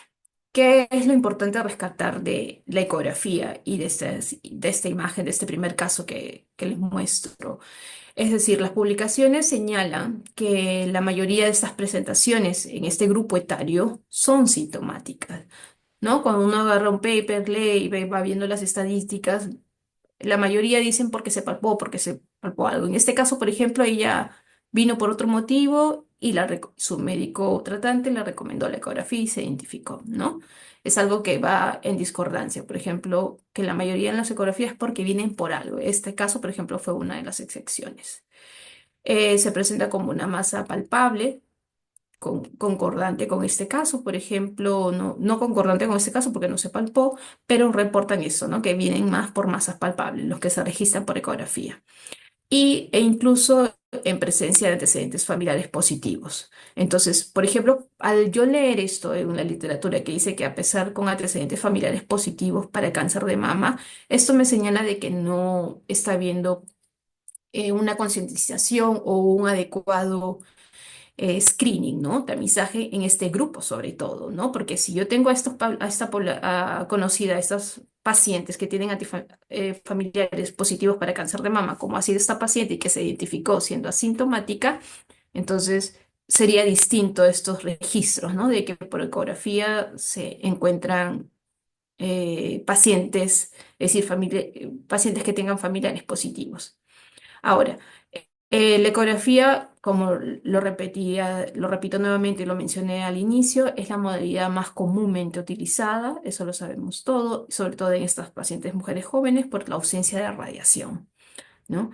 S2: ¿qué es lo importante a rescatar de la ecografía y de esta imagen, de este primer caso que les muestro? Es decir, las publicaciones señalan que la mayoría de estas presentaciones en este grupo etario son sintomáticas, ¿no? Cuando uno agarra un paper, lee y va viendo las estadísticas, la mayoría dicen porque se palpó algo. En este caso, por ejemplo, ella vino por otro motivo y su médico tratante le recomendó la ecografía y se identificó, ¿no? Es algo que va en discordancia. Por ejemplo, que la mayoría de las ecografías es porque vienen por algo. Este caso, por ejemplo, fue una de las excepciones. Se presenta como una masa palpable, concordante con este caso, por ejemplo, no concordante con este caso porque no se palpó, pero reportan eso, ¿no? Que vienen más por masas palpables, los que se registran por ecografía. E incluso en presencia de antecedentes familiares positivos. Entonces, por ejemplo, al yo leer esto en la literatura que dice que a pesar con antecedentes familiares positivos para el cáncer de mama, esto me señala de que no está habiendo una concientización o un adecuado screening, ¿no? Tamizaje en este grupo sobre todo, ¿no? Porque si yo tengo a esta conocida, a estas pacientes que tienen familiares positivos para cáncer de mama, como ha sido esta paciente y que se identificó siendo asintomática, entonces sería distinto estos registros, ¿no? De que por ecografía se encuentran pacientes, es decir, pacientes que tengan familiares positivos. Ahora, la ecografía, como lo repito nuevamente y lo mencioné al inicio, es la modalidad más comúnmente utilizada, eso lo sabemos todo, sobre todo en estas pacientes mujeres jóvenes por la ausencia de radiación, ¿no?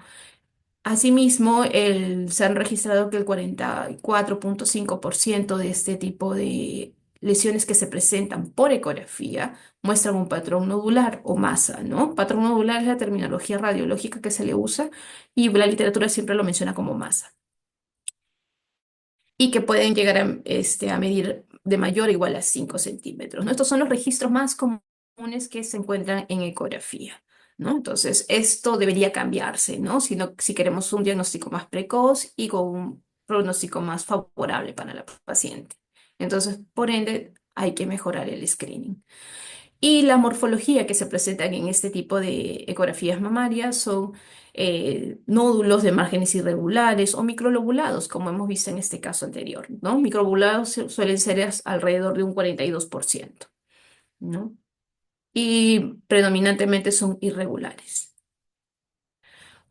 S2: Asimismo, se han registrado que el 44,5% de este tipo de lesiones que se presentan por ecografía muestran un patrón nodular o masa, ¿no? Patrón nodular es la terminología radiológica que se le usa y la literatura siempre lo menciona como masa y que pueden llegar a medir de mayor o igual a 5 centímetros, ¿no? Estos son los registros más comunes que se encuentran en ecografía, ¿no? Entonces, esto debería cambiarse, ¿no? Si queremos un diagnóstico más precoz y con un pronóstico más favorable para la paciente. Entonces, por ende, hay que mejorar el screening. Y la morfología que se presentan en este tipo de ecografías mamarias son nódulos de márgenes irregulares o microlobulados, como hemos visto en este caso anterior, ¿no? Microlobulados suelen ser alrededor de un 42%, ¿no? Y predominantemente son irregulares.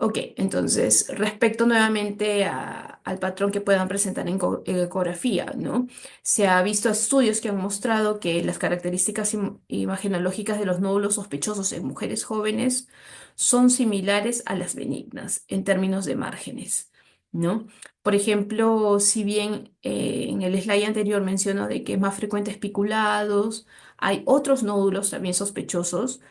S2: Ok, entonces, respecto nuevamente al patrón que puedan presentar en ecografía, ¿no? Se ha visto estudios que han mostrado que las características imagenológicas de los nódulos sospechosos en mujeres jóvenes son similares a las benignas en términos de márgenes, ¿no? Por ejemplo, si bien en el slide anterior menciono de que es más frecuente espiculados, hay otros nódulos también sospechosos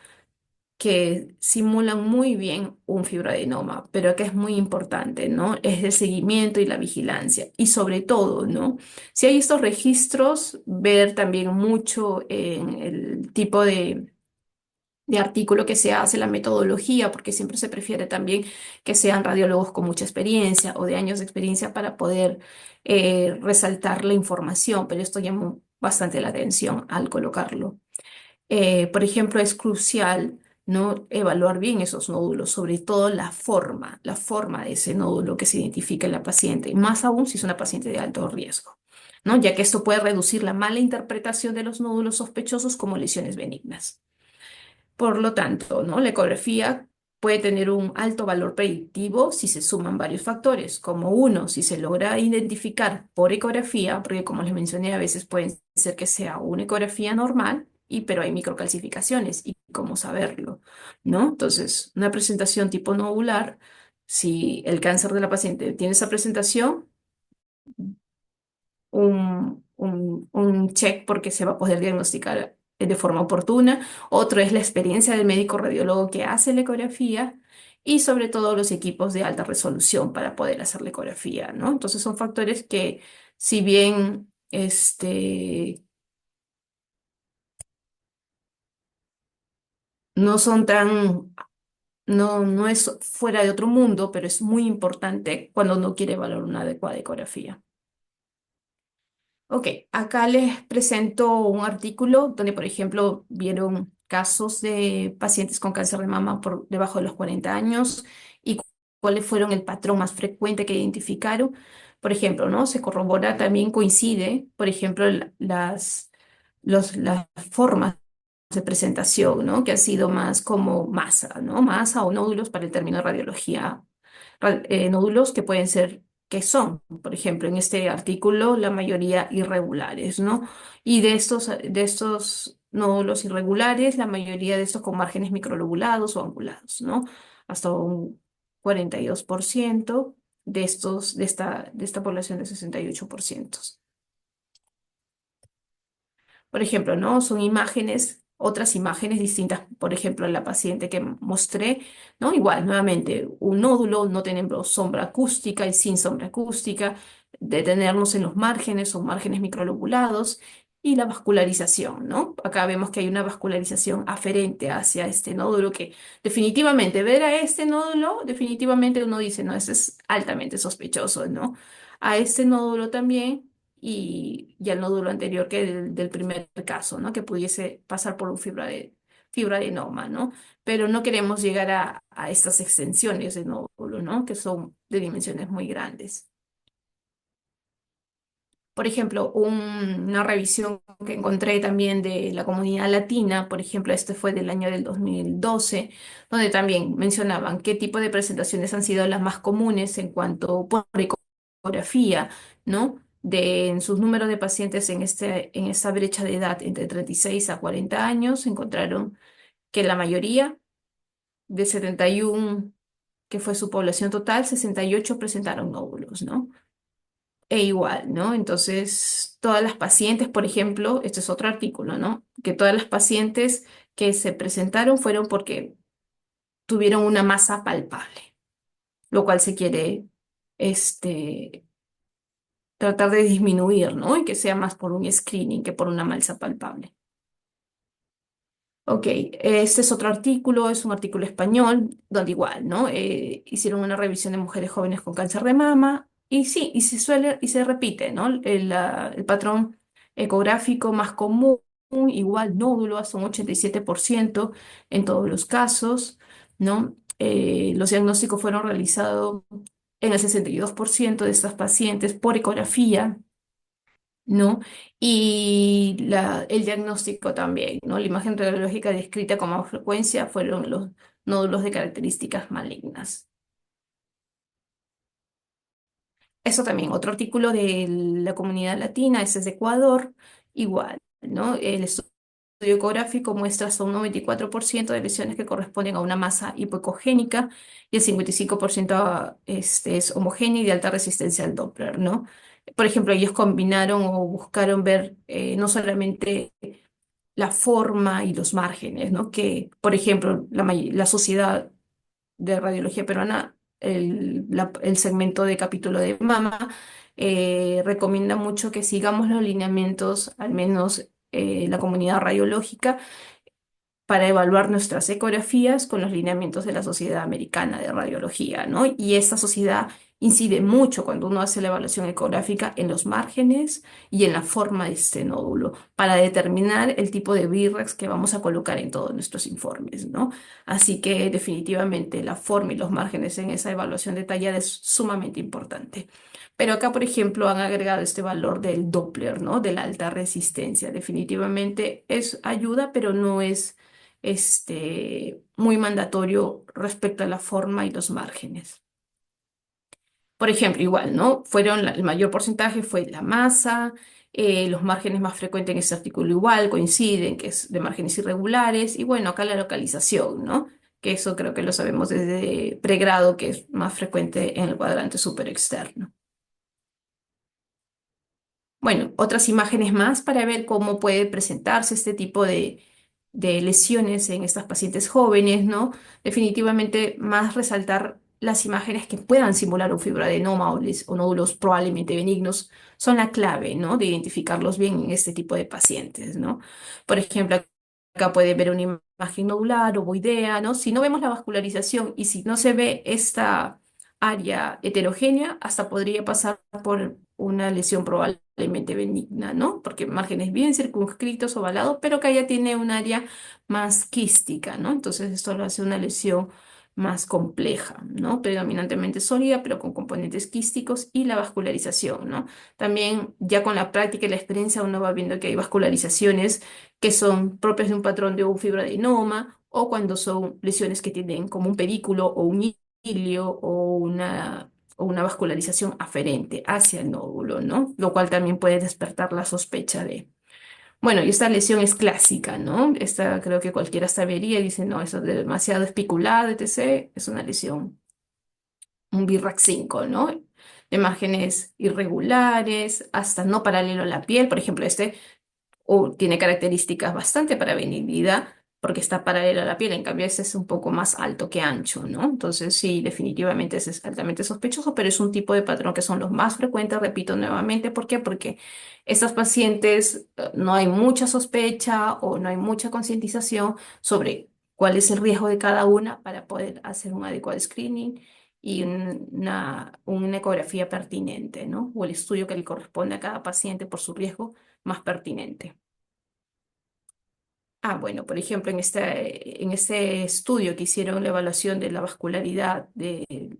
S2: que simulan muy bien un fibroadenoma, pero acá es muy importante, ¿no? Es el seguimiento y la vigilancia. Y sobre todo, ¿no? Si hay estos registros, ver también mucho en el tipo de artículo que se hace, la metodología, porque siempre se prefiere también que sean radiólogos con mucha experiencia o de años de experiencia para poder resaltar la información, pero esto llama bastante la atención al colocarlo. Por ejemplo, es crucial, ¿no? Evaluar bien esos nódulos, sobre todo la forma de ese nódulo que se identifica en la paciente, y más aún si es una paciente de alto riesgo, ¿no? Ya que esto puede reducir la mala interpretación de los nódulos sospechosos como lesiones benignas. Por lo tanto, ¿no? La ecografía puede tener un alto valor predictivo si se suman varios factores, como uno, si se logra identificar por ecografía, porque como les mencioné, a veces puede ser que sea una ecografía normal, pero hay microcalcificaciones y cómo saberlo, ¿no? Entonces, una presentación tipo nodular, si el cáncer de la paciente tiene esa presentación, un check porque se va a poder diagnosticar de forma oportuna. Otro es la experiencia del médico radiólogo que hace la ecografía y sobre todo los equipos de alta resolución para poder hacer la ecografía, ¿no? Entonces son factores que si bien no son tan, no es fuera de otro mundo, pero es muy importante cuando uno quiere evaluar una adecuada ecografía. Ok, acá les presento un artículo donde, por ejemplo, vieron casos de pacientes con cáncer de mama por debajo de los 40 años y cuáles fueron el patrón más frecuente que identificaron. Por ejemplo, ¿no? Se corrobora, también coincide, por ejemplo, las formas de presentación, ¿no? Que ha sido más como masa, ¿no? Masa o nódulos para el término de radiología. Nódulos que pueden ser que son, por ejemplo, en este artículo, la mayoría irregulares, ¿no? Y de estos nódulos irregulares, la mayoría de estos con márgenes microlobulados o angulados, ¿no? Hasta un 42% de esta población de 68%. Por ejemplo, ¿no? Son imágenes, otras imágenes distintas, por ejemplo, la paciente que mostré, ¿no? Igual, nuevamente, un nódulo, no tenemos sombra acústica y sin sombra acústica, detenernos en los márgenes o márgenes microlobulados y la vascularización, ¿no? Acá vemos que hay una vascularización aferente hacia este nódulo que definitivamente, ver a este nódulo, definitivamente uno dice, no, este es altamente sospechoso, ¿no? A este nódulo también y al nódulo anterior que del primer caso, ¿no? Que pudiese pasar por un fibroadenoma, ¿no? Pero no queremos llegar a estas extensiones de nódulo, ¿no? Que son de dimensiones muy grandes. Por ejemplo, una revisión que encontré también de la comunidad latina, por ejemplo, este fue del año del 2012, donde también mencionaban qué tipo de presentaciones han sido las más comunes en cuanto por ecografía, ¿no? En sus números de pacientes en esta brecha de edad entre 36 a 40 años, encontraron que la mayoría de 71, que fue su población total, 68 presentaron nódulos, ¿no? E igual, ¿no? Entonces, todas las pacientes, por ejemplo, este es otro artículo, ¿no? Que todas las pacientes que se presentaron fueron porque tuvieron una masa palpable, lo cual se quiere este, tratar de disminuir, ¿no? Y que sea más por un screening que por una masa palpable. Ok, este es otro artículo, es un artículo español, donde igual, ¿no? Hicieron una revisión de mujeres jóvenes con cáncer de mama y sí, y se repite, ¿no? El patrón ecográfico más común, igual nódulo, hasta un 87% en todos los casos, ¿no? Los diagnósticos fueron realizados en el 62% de estas pacientes por ecografía, ¿no? Y el diagnóstico también, ¿no? La imagen radiológica descrita con más frecuencia fueron los nódulos de características malignas. Eso también, otro artículo de la comunidad latina, ese es de Ecuador, igual, ¿no? El estudio ecográfico muestra hasta un 94% de lesiones que corresponden a una masa hipoecogénica y el 55% es homogénea y de alta resistencia al Doppler, ¿no? Por ejemplo, ellos combinaron o buscaron ver no solamente la forma y los márgenes, ¿no? Que, por ejemplo, la Sociedad de Radiología Peruana, el segmento de capítulo de mama, recomienda mucho que sigamos los lineamientos, al menos la comunidad radiológica, para evaluar nuestras ecografías con los lineamientos de la Sociedad Americana de Radiología, ¿no? Y esta sociedad incide mucho cuando uno hace la evaluación ecográfica en los márgenes y en la forma de este nódulo para determinar el tipo de BIRAX que vamos a colocar en todos nuestros informes, ¿no? Así que definitivamente la forma y los márgenes en esa evaluación detallada es sumamente importante. Pero acá, por ejemplo, han agregado este valor del Doppler, ¿no? De la alta resistencia. Definitivamente es ayuda, pero no es muy mandatorio respecto a la forma y los márgenes. Por ejemplo, igual, ¿no? El mayor porcentaje fue la masa, los márgenes más frecuentes en este artículo igual coinciden, que es de márgenes irregulares, y bueno, acá la localización, ¿no? Que eso creo que lo sabemos desde pregrado, que es más frecuente en el cuadrante super externo. Bueno, otras imágenes más para ver cómo puede presentarse este tipo de lesiones en estas pacientes jóvenes, ¿no? Definitivamente más resaltar las imágenes que puedan simular un fibroadenoma o nódulos probablemente benignos son la clave, ¿no? De identificarlos bien en este tipo de pacientes, ¿no? Por ejemplo, acá puede ver una imagen nodular o ovoidea, ¿no? Si no vemos la vascularización y si no se ve esta área heterogénea, hasta podría pasar por una lesión probablemente benigna, ¿no? Porque márgenes bien circunscritos, ovalados, pero que ya tiene un área más quística, ¿no? Entonces esto lo hace una lesión más compleja, ¿no? Predominantemente sólida, pero con componentes quísticos y la vascularización, ¿no? También ya con la práctica y la experiencia uno va viendo que hay vascularizaciones que son propias de un patrón de un fibroadenoma o cuando son lesiones que tienen como un pedículo o un hilio o una vascularización aferente hacia el nódulo, ¿no? Lo cual también puede despertar la sospecha de... Bueno, y esta lesión es clásica, ¿no? Esta creo que cualquiera sabería y dice, no, eso es demasiado especulado, etc. Es una lesión, un BIRAC 5, ¿no? De márgenes irregulares, hasta no paralelo a la piel. Por ejemplo, este o tiene características bastante para benignidad porque está paralela a la piel, en cambio ese es un poco más alto que ancho, ¿no? Entonces sí, definitivamente ese es altamente sospechoso, pero es un tipo de patrón que son los más frecuentes, repito nuevamente, ¿por qué? Porque estas pacientes no hay mucha sospecha o no hay mucha concientización sobre cuál es el riesgo de cada una para poder hacer un adecuado screening y una ecografía pertinente, ¿no? O el estudio que le corresponde a cada paciente por su riesgo más pertinente. Ah, bueno, por ejemplo, en este estudio que hicieron la evaluación de la vascularidad de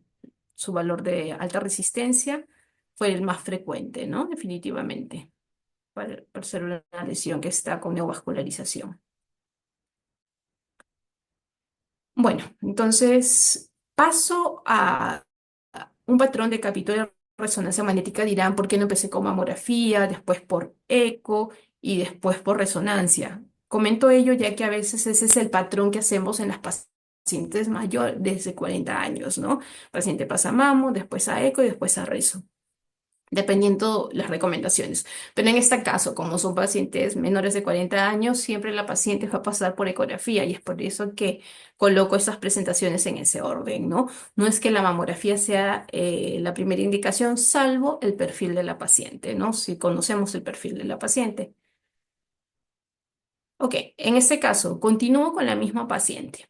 S2: su valor de alta resistencia, fue el más frecuente, ¿no? Definitivamente, para ser una lesión que está con neovascularización. Bueno, entonces paso a un patrón de capítulo de resonancia magnética. Dirán, ¿por qué no empecé con mamografía, después por eco y después por resonancia? Comento ello ya que a veces ese es el patrón que hacemos en las pacientes mayores de 40 años, ¿no? Paciente pasa mamo, después a eco y después a reso dependiendo las recomendaciones. Pero en este caso, como son pacientes menores de 40 años, siempre la paciente va a pasar por ecografía y es por eso que coloco estas presentaciones en ese orden, ¿no? No es que la mamografía sea la primera indicación, salvo el perfil de la paciente, ¿no? Si conocemos el perfil de la paciente. Ok, en este caso, continúo con la misma paciente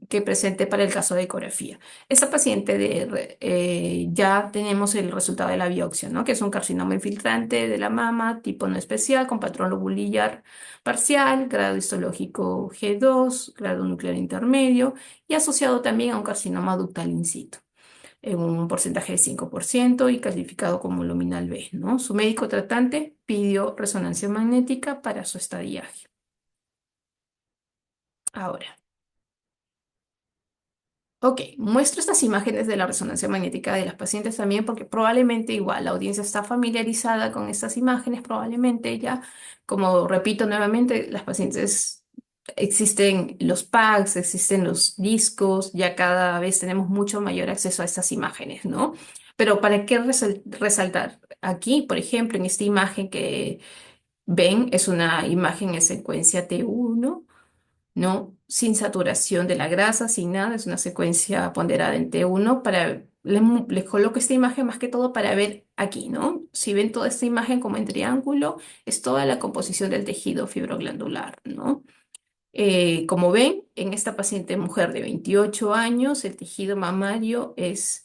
S2: que presenté para el caso de ecografía. Esta paciente ya tenemos el resultado de la biopsia, ¿no? Que es un carcinoma infiltrante de la mama, tipo no especial, con patrón lobulillar parcial, grado histológico G2, grado nuclear intermedio y asociado también a un carcinoma ductal in situ en un porcentaje de 5% y calificado como luminal B, ¿no? Su médico tratante pidió resonancia magnética para su estadiaje. Ahora, ok, muestro estas imágenes de la resonancia magnética de las pacientes también porque probablemente igual la audiencia está familiarizada con estas imágenes, probablemente ya, como repito nuevamente, las pacientes existen los PACs, existen los discos, ya cada vez tenemos mucho mayor acceso a estas imágenes, ¿no? Pero ¿para qué resaltar? Aquí, por ejemplo, en esta imagen ven, es una imagen en secuencia T1, ¿no? Sin saturación de la grasa, sin nada, es una secuencia ponderada en T1 les coloco esta imagen más que todo para ver aquí, ¿no? Si ven toda esta imagen como en triángulo, es toda la composición del tejido fibroglandular, ¿no? Como ven, en esta paciente mujer de 28 años, el tejido mamario es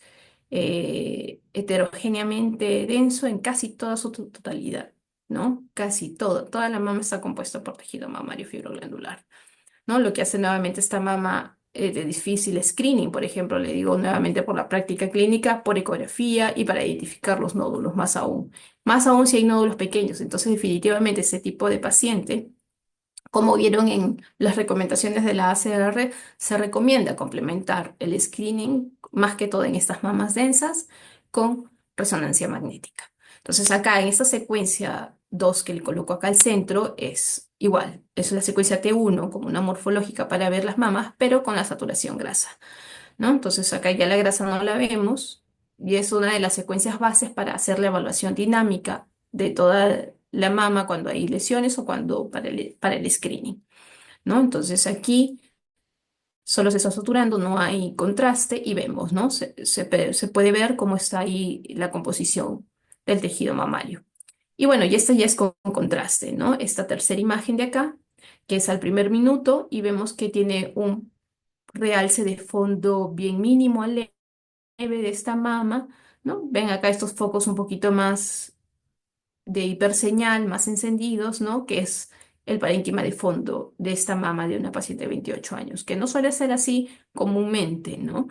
S2: heterogéneamente denso en casi toda su totalidad, ¿no? Casi todo, toda la mama está compuesta por tejido mamario fibroglandular, ¿no? Lo que hace nuevamente esta mama de difícil screening, por ejemplo, le digo nuevamente por la práctica clínica, por ecografía y para identificar los nódulos más aún si hay nódulos pequeños. Entonces, definitivamente ese tipo de paciente, como vieron en las recomendaciones de la ACR, se recomienda complementar el screening, más que todo en estas mamas densas, con resonancia magnética. Entonces acá en esta secuencia 2 que le coloco acá al centro es igual, es la secuencia T1 como una morfológica para ver las mamas, pero con la saturación grasa, ¿no? Entonces acá ya la grasa no la vemos y es una de las secuencias bases para hacer la evaluación dinámica de toda la mama cuando hay lesiones o cuando para el screening, ¿no? Entonces aquí solo se está saturando, no hay contraste y vemos, ¿no? Se puede ver cómo está ahí la composición del tejido mamario. Y bueno, y esta ya es con contraste, ¿no? Esta tercera imagen de acá, que es al primer minuto y vemos que tiene un realce de fondo bien mínimo al de esta mama, ¿no? Ven acá estos focos un poquito más de hiperseñal, más encendidos, ¿no? Que es el parénquima de fondo de esta mama de una paciente de 28 años, que no suele ser así comúnmente, ¿no?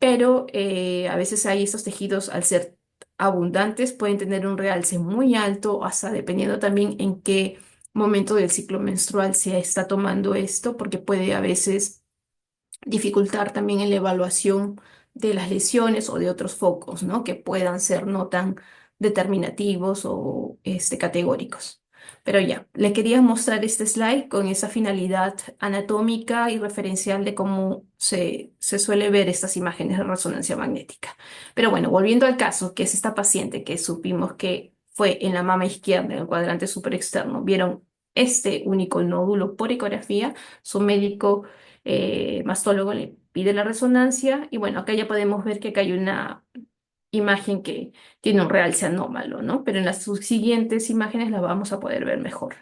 S2: Pero a veces hay estos tejidos, al ser abundantes, pueden tener un realce muy alto, hasta dependiendo también en qué momento del ciclo menstrual se está tomando esto, porque puede a veces dificultar también en la evaluación de las lesiones o de otros focos, ¿no? Que puedan ser no tan determinativos o categóricos. Pero ya, le quería mostrar este slide con esa finalidad anatómica y referencial de cómo se suele ver estas imágenes de resonancia magnética. Pero bueno, volviendo al caso, que es esta paciente que supimos que fue en la mama izquierda, en el cuadrante superexterno, vieron este único nódulo por ecografía, su médico mastólogo le pide la resonancia y bueno, acá ya podemos ver que acá hay una imagen que tiene un realce anómalo, ¿no? Pero en las siguientes imágenes la vamos a poder ver mejor,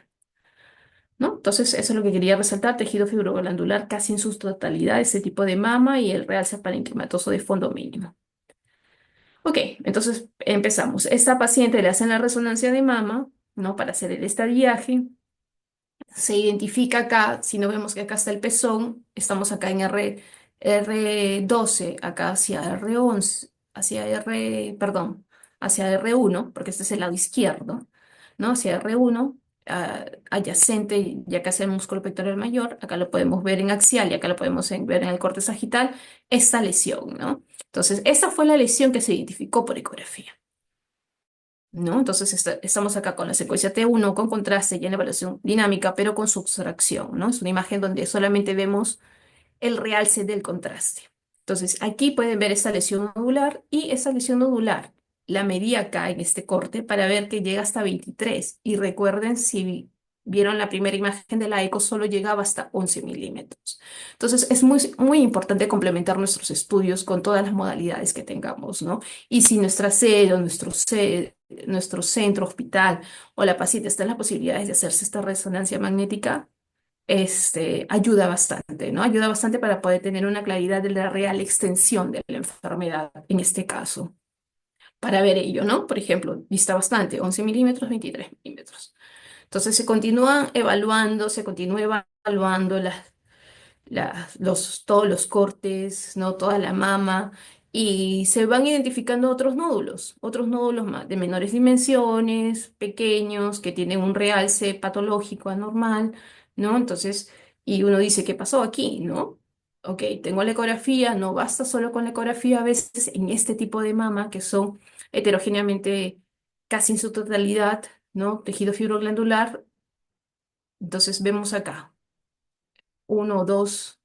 S2: ¿no? Entonces, eso es lo que quería resaltar, tejido fibroglandular casi en su totalidad, ese tipo de mama y el realce parenquimatoso de fondo mínimo. Ok, entonces empezamos. Esta paciente le hacen la resonancia de mama, ¿no? Para hacer el estadiaje. Se identifica acá, si no vemos que acá está el pezón, estamos acá en R12, acá hacia R11, perdón, hacia R1, porque este es el lado izquierdo, ¿no? Hacia R1, adyacente, ya casi el músculo pectoral mayor, acá lo podemos ver en axial y acá lo podemos ver en el corte sagital, esta lesión, ¿no? Entonces, esta fue la lesión que se identificó por ecografía. ¿No? Entonces estamos acá con la secuencia T1 con contraste y en evaluación dinámica, pero con sustracción, ¿no? Es una imagen donde solamente vemos el realce del contraste. Entonces aquí pueden ver esta lesión nodular y esa lesión nodular la medí acá en este corte para ver que llega hasta 23. Y recuerden, si vieron la primera imagen de la eco, solo llegaba hasta 11 milímetros. Entonces es muy, muy importante complementar nuestros estudios con todas las modalidades que tengamos, ¿no? Y si nuestra sede o nuestro centro, hospital o la paciente está en las posibilidades de hacerse esta resonancia magnética, ayuda bastante, ¿no? Ayuda bastante para poder tener una claridad de la real extensión de la enfermedad en este caso. Para ver ello, ¿no? Por ejemplo, dista bastante, 11 milímetros, 23 milímetros. Entonces se continúa evaluando todos los cortes, ¿no? Toda la mama, y se van identificando otros nódulos de menores dimensiones, pequeños, que tienen un realce patológico anormal, ¿no? Entonces, y uno dice, ¿qué pasó aquí, no? Ok, tengo la ecografía, no basta solo con la ecografía, a veces en este tipo de mama, que son heterogéneamente casi en su totalidad, ¿no? Tejido fibroglandular, entonces vemos acá uno, dos,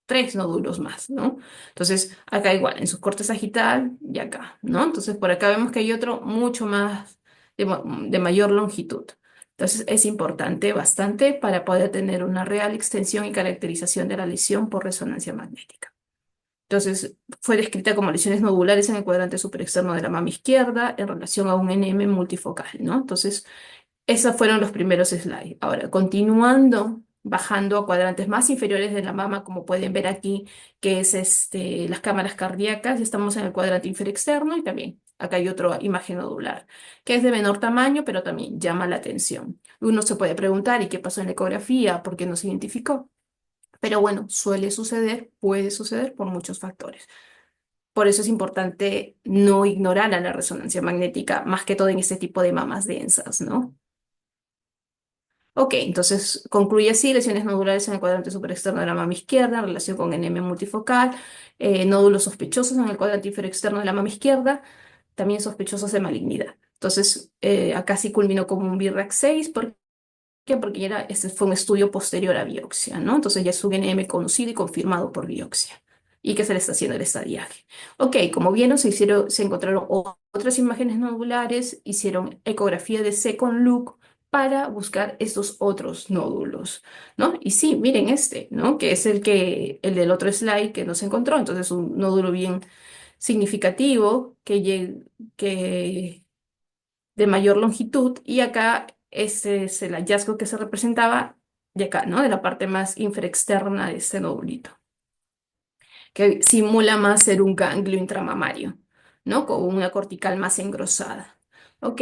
S2: tres nódulos más, ¿no? Entonces, acá igual, en su corte sagital y acá, ¿no? Entonces, por acá vemos que hay otro mucho más de mayor longitud. Entonces es importante bastante para poder tener una real extensión y caracterización de la lesión por resonancia magnética. Entonces, fue descrita como lesiones nodulares en el cuadrante superexterno de la mama izquierda en relación a un NM multifocal, ¿no? Entonces, esos fueron los primeros slides. Ahora, continuando, bajando a cuadrantes más inferiores de la mama, como pueden ver aquí, que es las cámaras cardíacas, estamos en el cuadrante inferior externo y también acá hay otra imagen nodular, que es de menor tamaño, pero también llama la atención. Uno se puede preguntar, ¿y qué pasó en la ecografía? ¿Por qué no se identificó? Pero bueno, suele suceder, puede suceder por muchos factores. Por eso es importante no ignorar a la resonancia magnética, más que todo en este tipo de mamas densas, ¿no? Ok, entonces concluye así, lesiones nodulares en el cuadrante superexterno de la mama izquierda en relación con NM multifocal, nódulos sospechosos en el cuadrante inferior de la mama izquierda, también sospechosos de malignidad. Entonces, acá sí culminó como un BRAF 6, ¿por qué? Porque este fue un estudio posterior a biopsia, ¿no? Entonces ya es un NM conocido y confirmado por biopsia y que se le está haciendo el estadiaje. Ok, como vieron, se encontraron otras imágenes nodulares, hicieron ecografía de second look para buscar estos otros nódulos, ¿no? Y sí, miren ¿no? Que es el del otro slide que no se encontró. Entonces, un nódulo bien significativo que de mayor longitud y acá ese es el hallazgo que se representaba de acá, ¿no? De la parte más infraexterna de este nódulito, que simula más ser un ganglio intramamario, ¿no? Con una cortical más engrosada. Ok,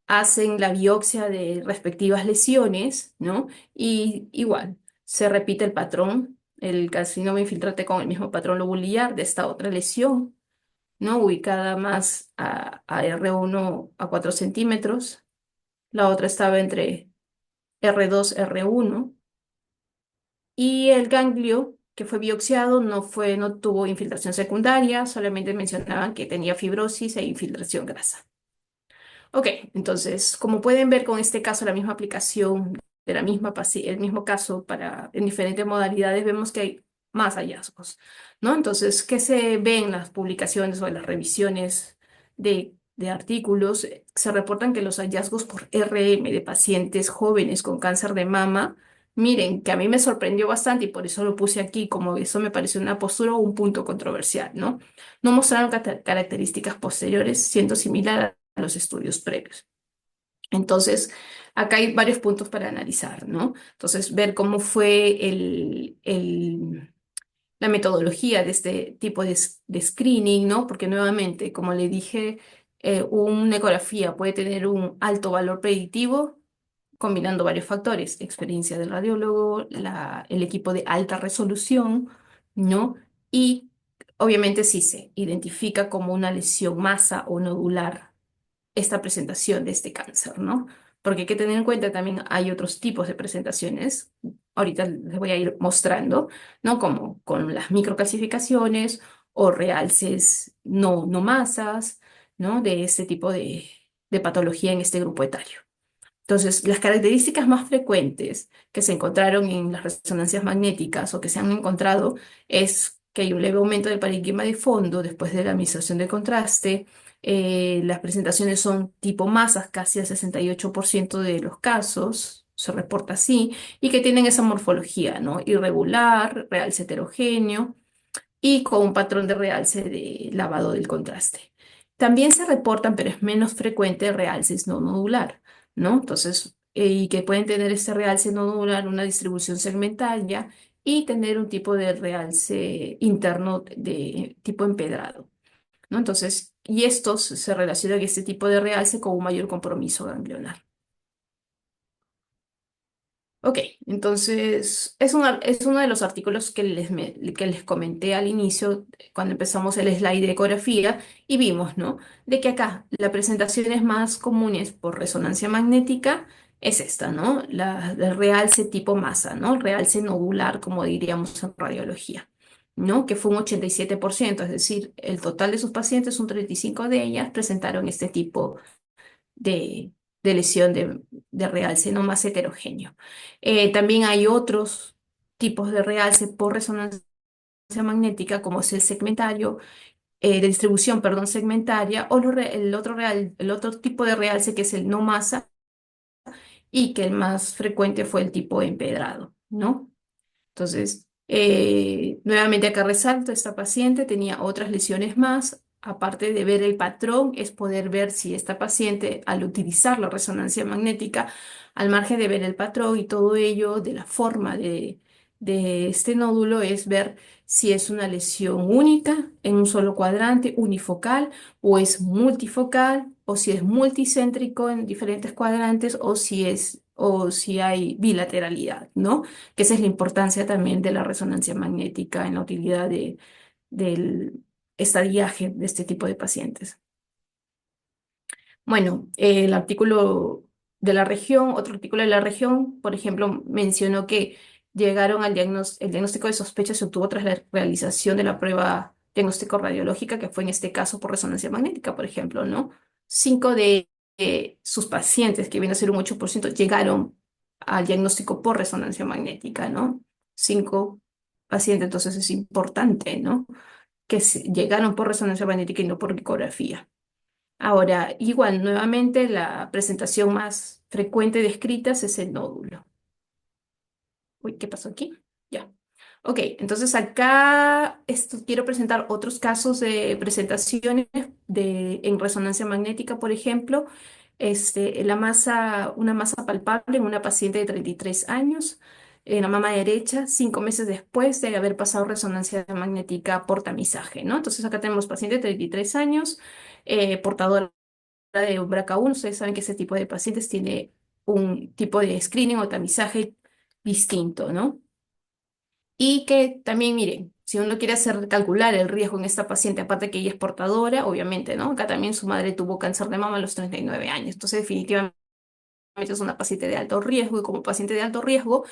S2: hacen la biopsia de respectivas lesiones, ¿no? Y igual, se repite el patrón, el carcinoma infiltrante con el mismo patrón lobulillar de esta otra lesión, ¿no? Ubicada más a R1 a 4 centímetros. La otra estaba entre R2, R1. Y el ganglio que fue biopsiado no tuvo infiltración secundaria, solamente mencionaban que tenía fibrosis e infiltración grasa. Ok, entonces, como pueden ver con este caso, la misma aplicación de el mismo caso en diferentes modalidades, vemos que hay más hallazgos, ¿no? Entonces, ¿qué se ve en las publicaciones o en las revisiones de artículos? Se reportan que los hallazgos por RM de pacientes jóvenes con cáncer de mama, miren, que a mí me sorprendió bastante y por eso lo puse aquí, como eso me pareció una postura o un punto controversial, ¿no? No mostraron características posteriores, siendo similar a los estudios previos. Entonces, acá hay varios puntos para analizar, ¿no? Entonces, ver cómo fue la metodología de este tipo de screening, ¿no? Porque nuevamente, como le dije, una ecografía puede tener un alto valor predictivo combinando varios factores, experiencia del radiólogo, el equipo de alta resolución, ¿no? Y obviamente si se identifica como una lesión masa o nodular esta presentación de este cáncer, ¿no? Porque hay que tener en cuenta también hay otros tipos de presentaciones, ahorita les voy a ir mostrando, ¿no? Como con las microcalcificaciones o realces no masas, ¿no? De este tipo de patología en este grupo etario. Entonces, las características más frecuentes que se encontraron en las resonancias magnéticas o que se han encontrado es que hay un leve aumento del parénquima de fondo después de la administración de contraste. Las presentaciones son tipo masas, casi al 68% de los casos, se reporta así, y que tienen esa morfología, ¿no? Irregular, realce heterogéneo y con un patrón de realce de lavado del contraste. También se reportan, pero es menos frecuente, realces no nodular, ¿no? Entonces, y que pueden tener este realce no nodular una distribución segmentaria y tener un tipo de realce interno de tipo empedrado, ¿no? Entonces, y estos se relacionan este tipo de realce con un mayor compromiso ganglionar. Ok, entonces es uno de los artículos que les comenté al inicio cuando empezamos el slide de ecografía y vimos, ¿no? De que acá las presentaciones más comunes por resonancia magnética es esta, ¿no? La realce tipo masa, ¿no? Realce nodular, como diríamos en radiología, ¿no? Que fue un 87%, es decir, el total de sus pacientes, un 35 de ellas presentaron este tipo de, de lesión de realce, no más heterogéneo. También hay otros tipos de realce por resonancia magnética, como es el segmentario, de distribución, perdón, segmentaria, o el otro tipo de realce que es el no masa y que el más frecuente fue el tipo empedrado, ¿no? Entonces, nuevamente acá resalto, esta paciente tenía otras lesiones más. Aparte de ver el patrón, es poder ver si esta paciente, al utilizar la resonancia magnética, al margen de ver el patrón y todo ello, de la forma de este nódulo, es ver si es una lesión única en un solo cuadrante, unifocal, o es multifocal, o si es multicéntrico en diferentes cuadrantes, o si hay bilateralidad, ¿no? Que esa es la importancia también de la resonancia magnética en la utilidad del estadiaje de este tipo de pacientes. Bueno, el artículo de la región, otro artículo de la región, por ejemplo, mencionó que llegaron el diagnóstico de sospecha se obtuvo tras la realización de la prueba diagnóstico radiológica, que fue en este caso por resonancia magnética, por ejemplo, ¿no? Cinco de sus pacientes, que viene a ser un 8%, llegaron al diagnóstico por resonancia magnética, ¿no? Cinco pacientes, entonces es importante, ¿no? Que llegaron por resonancia magnética y no por ecografía. Ahora, igual, nuevamente, la presentación más frecuente descrita es el nódulo. Uy, ¿qué pasó aquí? Ya. Ok, entonces acá quiero presentar otros casos de presentaciones en resonancia magnética, por ejemplo, una masa palpable en una paciente de 33 años, en la mama derecha, 5 meses después de haber pasado resonancia magnética por tamizaje, ¿no? Entonces acá tenemos paciente de 33 años, portadora de un BRCA1. Ustedes saben que ese tipo de pacientes tiene un tipo de screening o tamizaje distinto, ¿no? Y que también, miren, si uno quiere hacer calcular el riesgo en esta paciente, aparte que ella es portadora, obviamente, ¿no? Acá también su madre tuvo cáncer de mama a los 39 años. Entonces, definitivamente es una paciente de alto riesgo y como paciente de alto riesgo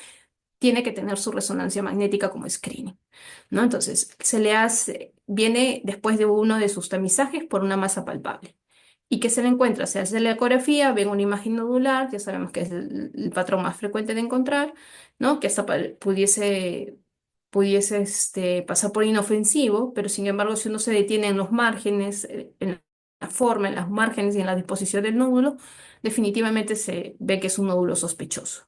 S2: tiene que tener su resonancia magnética como screening, ¿no? Entonces, viene después de uno de sus tamizajes por una masa palpable. ¿Y qué se le encuentra? Se hace la ecografía, ven una imagen nodular, ya sabemos que es el patrón más frecuente de encontrar, ¿no? Que hasta pudiese pasar por inofensivo, pero sin embargo, si uno se detiene en los márgenes, en la forma, en los márgenes y en la disposición del nódulo, definitivamente se ve que es un nódulo sospechoso,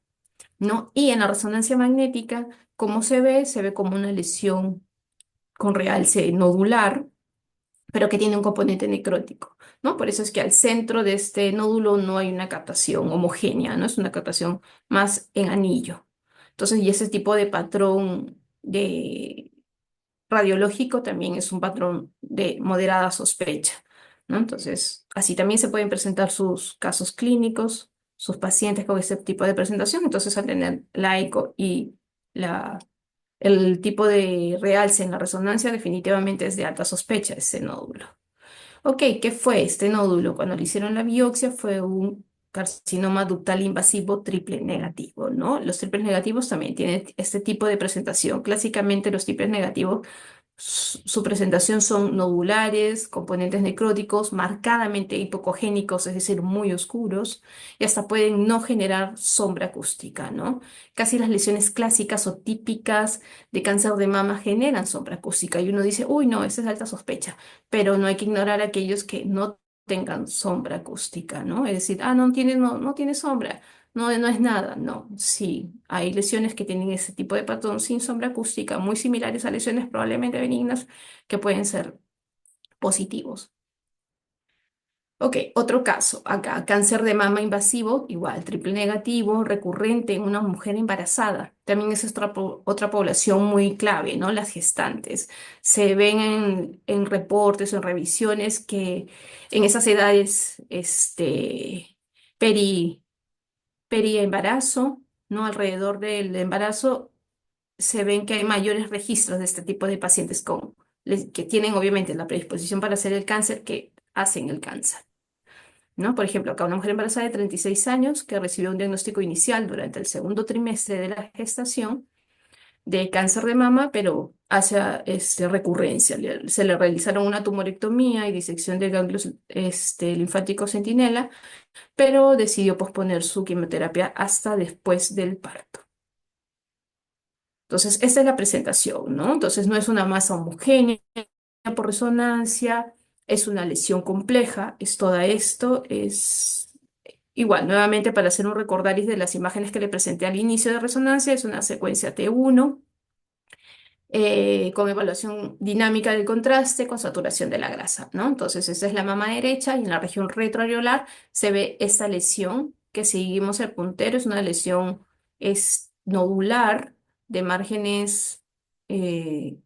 S2: ¿no? Y en la resonancia magnética, ¿cómo se ve? Se ve como una lesión con realce nodular, pero que tiene un componente necrótico, ¿no? Por eso es que al centro de este nódulo no hay una captación homogénea, ¿no? Es una captación más en anillo. Entonces, y ese tipo de patrón de radiológico también es un patrón de moderada sospecha, ¿no? Entonces, así también se pueden presentar sus casos clínicos, sus pacientes con este tipo de presentación. Entonces, al tener la eco y la, el tipo de realce en la resonancia, definitivamente es de alta sospecha ese nódulo. Ok, ¿qué fue este nódulo? Cuando le hicieron la biopsia fue un carcinoma ductal invasivo triple negativo, ¿no? Los triples negativos también tienen este tipo de presentación. Clásicamente los triples negativos, su presentación son nodulares, componentes necróticos, marcadamente hipocogénicos, es decir, muy oscuros, y hasta pueden no generar sombra acústica, ¿no? Casi las lesiones clásicas o típicas de cáncer de mama generan sombra acústica y uno dice, uy, no, esa es alta sospecha, pero no hay que ignorar a aquellos que no tengan sombra acústica, ¿no? Es decir, no tiene sombra, no es nada, no. Sí, hay lesiones que tienen ese tipo de patrón sin sombra acústica, muy similares a lesiones probablemente benignas que pueden ser positivos. Ok, otro caso, acá, cáncer de mama invasivo, igual, triple negativo, recurrente en una mujer embarazada. También es otra población muy clave, ¿no? Las gestantes. Se ven en reportes o en revisiones que en esas edades, peri, periembarazo, ¿no? Alrededor del embarazo, se ven que hay mayores registros de este tipo de pacientes que tienen obviamente la predisposición para hacer el cáncer que hacen el cáncer, ¿no? Por ejemplo, acá una mujer embarazada de 36 años que recibió un diagnóstico inicial durante el segundo trimestre de la gestación de cáncer de mama, pero hace recurrencia. Se le realizaron una tumorectomía y disección de ganglios linfáticos centinela, pero decidió posponer su quimioterapia hasta después del parto. Entonces, esta es la presentación, ¿no? Entonces, no es una masa homogénea por resonancia, es una lesión compleja, es todo esto, es Igual, nuevamente para hacer un recordaris de las imágenes que le presenté al inicio de resonancia, es una secuencia T1 con evaluación dinámica del contraste con saturación de la grasa, ¿no? Entonces, esta es la mama derecha y en la región retroareolar se ve esta lesión que seguimos el puntero, es una lesión nodular de márgenes eh,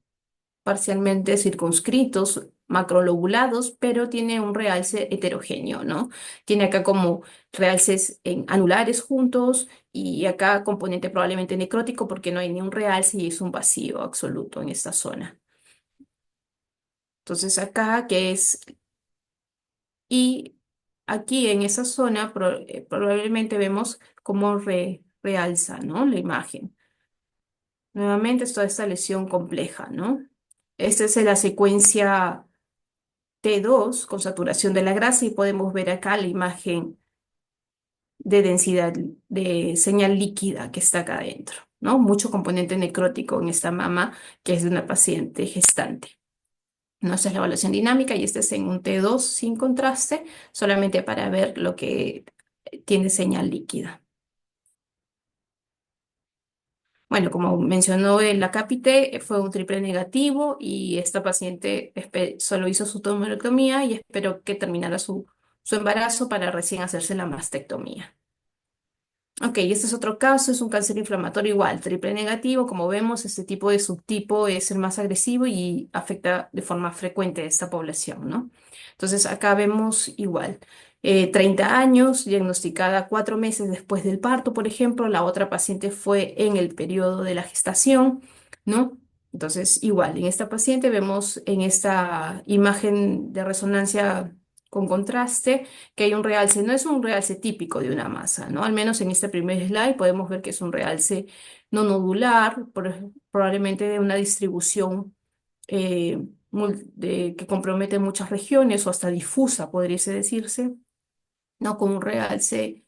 S2: parcialmente circunscritos, macrolobulados, pero tiene un realce heterogéneo, ¿no? Tiene acá como realces en anulares juntos y acá componente probablemente necrótico porque no hay ni un realce y es un vacío absoluto en esta zona. Entonces acá que es, y aquí en esa zona probablemente vemos cómo realza, ¿no? La imagen. Nuevamente es toda esta lesión compleja, ¿no? Esta es la secuencia T2 con saturación de la grasa y podemos ver acá la imagen de densidad de señal líquida que está acá adentro, ¿no? Mucho componente necrótico en esta mama que es de una paciente gestante. No, esta es la evaluación dinámica y este es en un T2 sin contraste, solamente para ver lo que tiene señal líquida. Bueno, como mencionó el acápite, fue un triple negativo y esta paciente solo hizo su tomorectomía y esperó que terminara su embarazo para recién hacerse la mastectomía. Ok, este es otro caso, es un cáncer inflamatorio igual, triple negativo. Como vemos, este tipo de subtipo es el más agresivo y afecta de forma frecuente a esta población, ¿no? Entonces, acá vemos igual, 30 años, diagnosticada 4 meses después del parto, por ejemplo. La otra paciente fue en el periodo de la gestación, ¿no? Entonces, igual, en esta paciente vemos en esta imagen de resonancia con contraste que hay un realce, no es un realce típico de una masa, ¿no? Al menos en este primer slide podemos ver que es un realce no nodular, probablemente de una distribución que compromete muchas regiones o hasta difusa, podría decirse, ¿no? Con un realce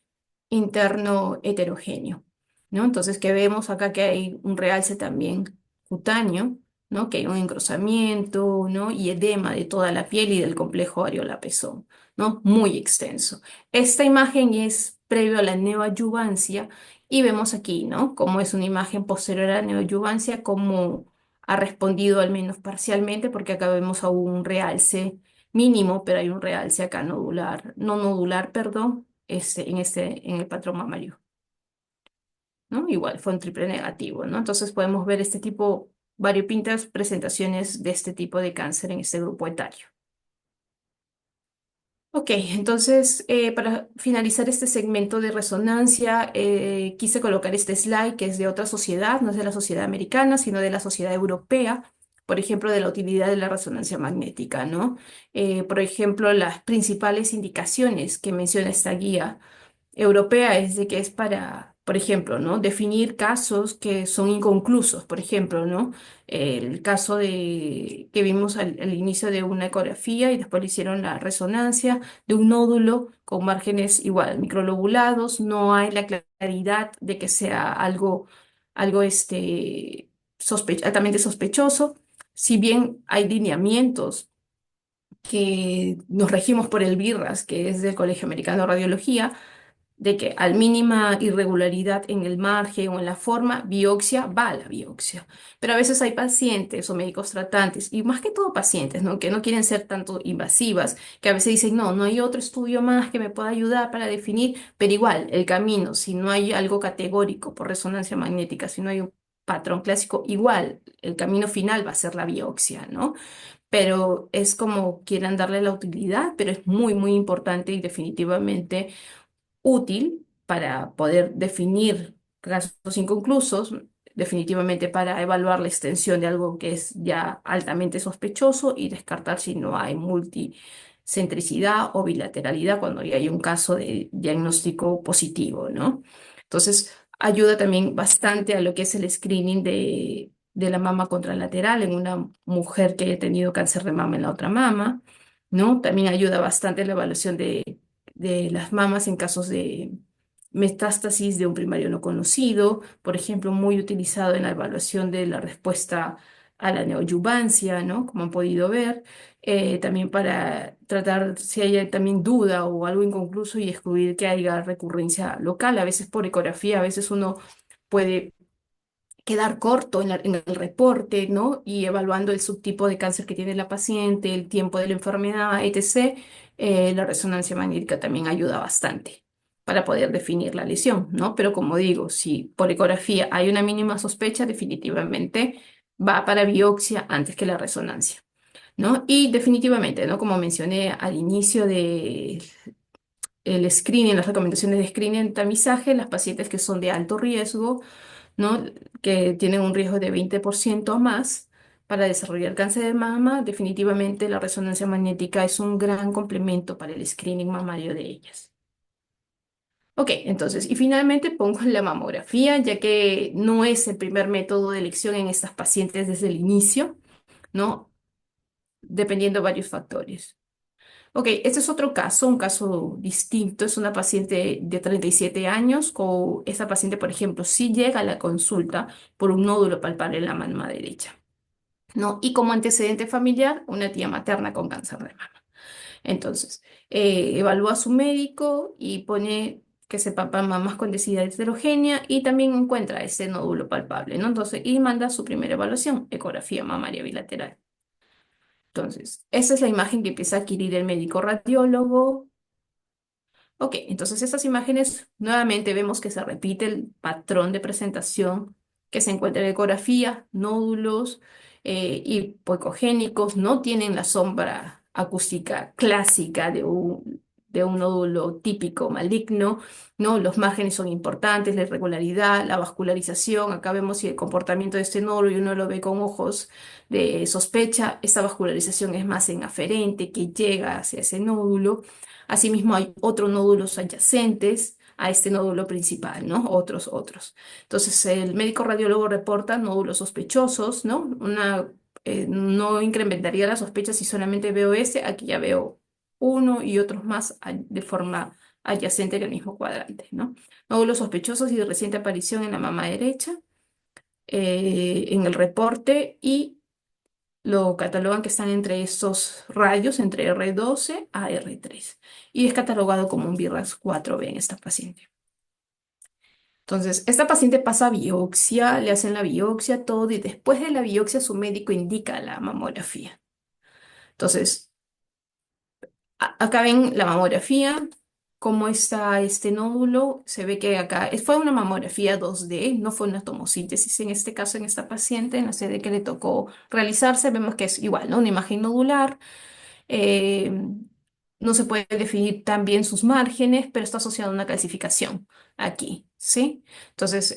S2: interno heterogéneo, ¿no? Entonces, que vemos acá que hay un realce también cutáneo, ¿no? Que hay un engrosamiento, ¿no? Y edema de toda la piel y del complejo areola-pezón, ¿no? Muy extenso. Esta imagen es previo a la neoadyuvancia y vemos aquí, ¿no? Cómo es una imagen posterior a la neoadyuvancia, cómo ha respondido al menos parcialmente, porque acá vemos aún un realce mínimo, pero hay un realce acá nodular, no nodular, perdón, en el patrón mamario, ¿no? Igual fue un triple negativo, ¿no? Entonces podemos ver este tipo, variopintas presentaciones de este tipo de cáncer en este grupo etario. Ok, entonces para finalizar este segmento de resonancia, quise colocar este slide que es de otra sociedad, no es de la sociedad americana, sino de la sociedad europea, por ejemplo, de la utilidad de la resonancia magnética, ¿no? Por ejemplo, las principales indicaciones que menciona esta guía europea es de que es para, por ejemplo, ¿no? Definir casos que son inconclusos, por ejemplo, ¿no? El caso que vimos al inicio de una ecografía y después le hicieron la resonancia de un nódulo con márgenes igual, microlobulados, no hay la claridad de que sea algo altamente sospechoso, si bien hay lineamientos que nos regimos por el BIRRAS, que es del Colegio Americano de Radiología, de que al mínima irregularidad en el margen o en la forma, biopsia va a la biopsia. Pero a veces hay pacientes o médicos tratantes, y más que todo pacientes, ¿no? Que no quieren ser tanto invasivas, que a veces dicen, no, no hay otro estudio más que me pueda ayudar para definir, pero igual, el camino, si no hay algo categórico por resonancia magnética, si no hay un patrón clásico, igual, el camino final va a ser la biopsia, ¿no? Pero es como quieran darle la utilidad, pero es muy, muy importante y definitivamente útil para poder definir casos inconclusos, definitivamente para evaluar la extensión de algo que es ya altamente sospechoso y descartar si no hay multicentricidad o bilateralidad cuando ya hay un caso de diagnóstico positivo, ¿no? Entonces, ayuda también bastante a lo que es el screening de la mama contralateral en una mujer que haya tenido cáncer de mama en la otra mama, ¿no? También ayuda bastante la evaluación de las mamas en casos de metástasis de un primario no conocido, por ejemplo, muy utilizado en la evaluación de la respuesta a la neoadyuvancia, ¿no? Como han podido ver, también para tratar si hay también duda o algo inconcluso y excluir que haya recurrencia local. A veces por ecografía, a veces uno puede quedar corto en el reporte, ¿no? Y evaluando el subtipo de cáncer que tiene la paciente, el tiempo de la enfermedad, etc., la resonancia magnética también ayuda bastante para poder definir la lesión, ¿no? Pero como digo, si por ecografía hay una mínima sospecha, definitivamente va para biopsia antes que la resonancia, ¿no? Y definitivamente, ¿no? Como mencioné al inicio de el screening, las recomendaciones de screening, tamizaje, las pacientes que son de alto riesgo, ¿no? Que tienen un riesgo de 20% más para desarrollar cáncer de mama, definitivamente la resonancia magnética es un gran complemento para el screening mamario de ellas. Ok, entonces, y finalmente pongo la mamografía, ya que no es el primer método de elección en estas pacientes desde el inicio, ¿no? Dependiendo de varios factores. Ok, este es otro caso, un caso distinto. Es una paciente de 37 años. Esta paciente, por ejemplo, sí llega a la consulta por un nódulo palpable en la mama derecha, ¿no? Y como antecedente familiar, una tía materna con cáncer de mama. Entonces, evalúa a su médico y pone que se palpan mamas con densidad heterogénea y también encuentra ese nódulo palpable, ¿no? Entonces, y manda su primera evaluación, ecografía mamaria bilateral. Entonces, esa es la imagen que empieza a adquirir el médico radiólogo. Ok, entonces estas imágenes nuevamente vemos que se repite el patrón de presentación que se encuentra en ecografía, nódulos hipocogénicos, no tienen la sombra acústica clásica de un nódulo típico maligno, ¿no? Los márgenes son importantes, la irregularidad, la vascularización, acá vemos si el comportamiento de este nódulo y uno lo ve con ojos de sospecha, esta vascularización es más en aferente que llega hacia ese nódulo. Asimismo, hay otros nódulos adyacentes a este nódulo principal, ¿no? Otros. Entonces, el médico radiólogo reporta nódulos sospechosos, ¿no? No incrementaría la sospecha si solamente veo ese, aquí ya veo uno y otros más de forma adyacente en el mismo cuadrante, ¿no? Nódulos sospechosos y de reciente aparición en la mama derecha, en el reporte y lo catalogan que están entre estos rayos, entre R12 a R3. Y es catalogado como un BRAF 4B en esta paciente. Entonces, esta paciente pasa biopsia, le hacen la biopsia, todo, y después de la biopsia su médico indica la mamografía. Entonces, acá ven la mamografía, cómo está este nódulo. Se ve que acá fue una mamografía 2D, no fue una tomosíntesis en este caso, en esta paciente, en la sede que le tocó realizarse. Vemos que es igual, ¿no? Una imagen nodular. eh, no se puede definir tan bien sus márgenes, pero está asociada a una calcificación aquí, ¿sí? Entonces,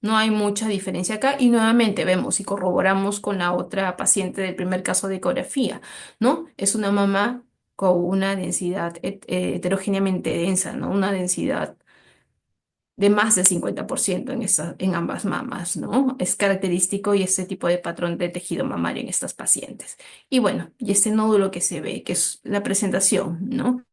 S2: no hay mucha diferencia acá y nuevamente vemos y corroboramos con la otra paciente del primer caso de ecografía, ¿no? Es una mama con una densidad heterogéneamente densa, ¿no? Una densidad de más del 50% en ambas mamas, ¿no? Es característico y este tipo de patrón de tejido mamario en estas pacientes. Y bueno, y este nódulo que se ve, que es la presentación, ¿no?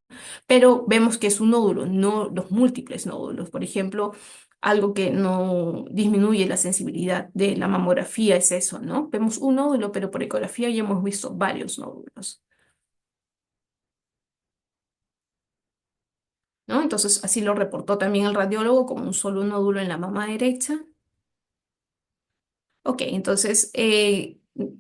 S2: Pero vemos que es un nódulo, no los múltiples nódulos. Por ejemplo, algo que no disminuye la sensibilidad de la mamografía es eso, ¿no? Vemos un nódulo, pero por ecografía ya hemos visto varios nódulos, ¿no? Entonces, así lo reportó también el radiólogo como un solo nódulo en la mama derecha. Ok, entonces,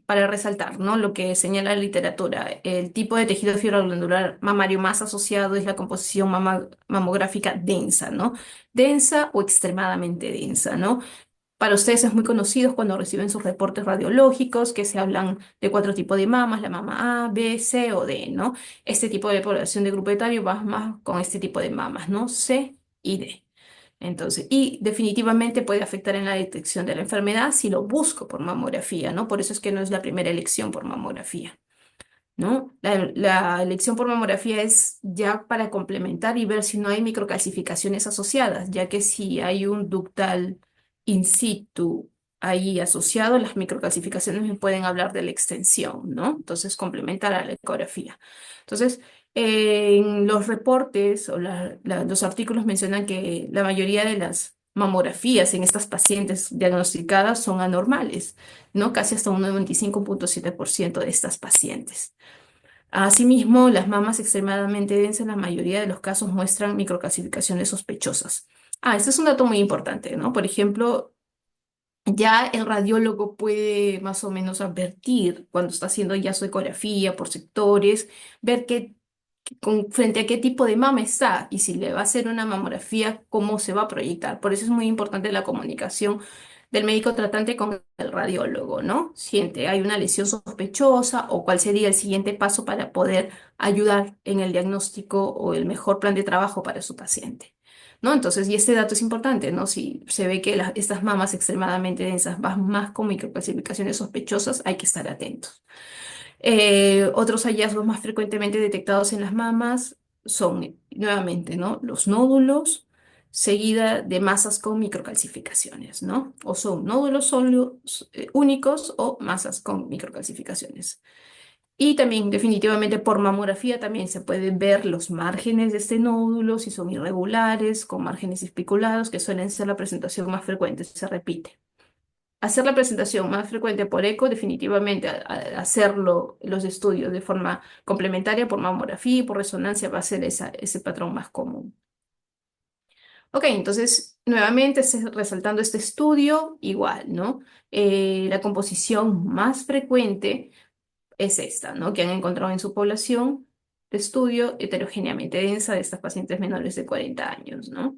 S2: para resaltar, ¿no? Lo que señala la literatura, el tipo de tejido fibroglandular mamario más asociado es la composición mamográfica densa, ¿no? Densa o extremadamente densa, ¿no? Para ustedes es muy conocido cuando reciben sus reportes radiológicos que se hablan de cuatro tipos de mamas, la mama A, B, C o D, ¿no? Este tipo de población de grupo etario va más con este tipo de mamas, ¿no? C y D. Entonces, y definitivamente puede afectar en la detección de la enfermedad si lo busco por mamografía, ¿no? Por eso es que no es la primera elección por mamografía, ¿no? La elección por mamografía es ya para complementar y ver si no hay microcalcificaciones asociadas, ya que si hay un ductal in situ ahí asociado, las microcalcificaciones me pueden hablar de la extensión, ¿no? Entonces, complementar a la ecografía. Entonces, en los reportes o los artículos mencionan que la mayoría de las mamografías en estas pacientes diagnosticadas son anormales, ¿no? Casi hasta un 95,7% de estas pacientes. Asimismo, las mamas extremadamente densas en la mayoría de los casos muestran microcalcificaciones sospechosas. Este es un dato muy importante, ¿no? Por ejemplo, ya el radiólogo puede más o menos advertir cuando está haciendo ya su ecografía por sectores, ver frente a qué tipo de mama está y si le va a hacer una mamografía, cómo se va a proyectar. Por eso es muy importante la comunicación del médico tratante con el radiólogo, ¿no? Siente, hay una lesión sospechosa o cuál sería el siguiente paso para poder ayudar en el diagnóstico o el mejor plan de trabajo para su paciente. ¿No? Entonces, y este dato es importante, ¿no? Si se ve que estas mamas extremadamente densas van más con microclasificaciones sospechosas, hay que estar atentos. Otros hallazgos más frecuentemente detectados en las mamas son, nuevamente, ¿no? Los nódulos, seguida de masas con microcalcificaciones, ¿no? O son nódulos sólidos, únicos o masas con microcalcificaciones. Y también, definitivamente, por mamografía también se pueden ver los márgenes de este nódulo, si son irregulares, con márgenes espiculados, que suelen ser la presentación más frecuente, se repite. Hacer la presentación más frecuente por eco, definitivamente hacerlo los estudios de forma complementaria por mamografía y por resonancia va a ser ese patrón más común. Ok, entonces nuevamente resaltando este estudio, igual, ¿no? La composición más frecuente es esta, ¿no? Que han encontrado en su población de estudio heterogéneamente densa de estas pacientes menores de 40 años, ¿no?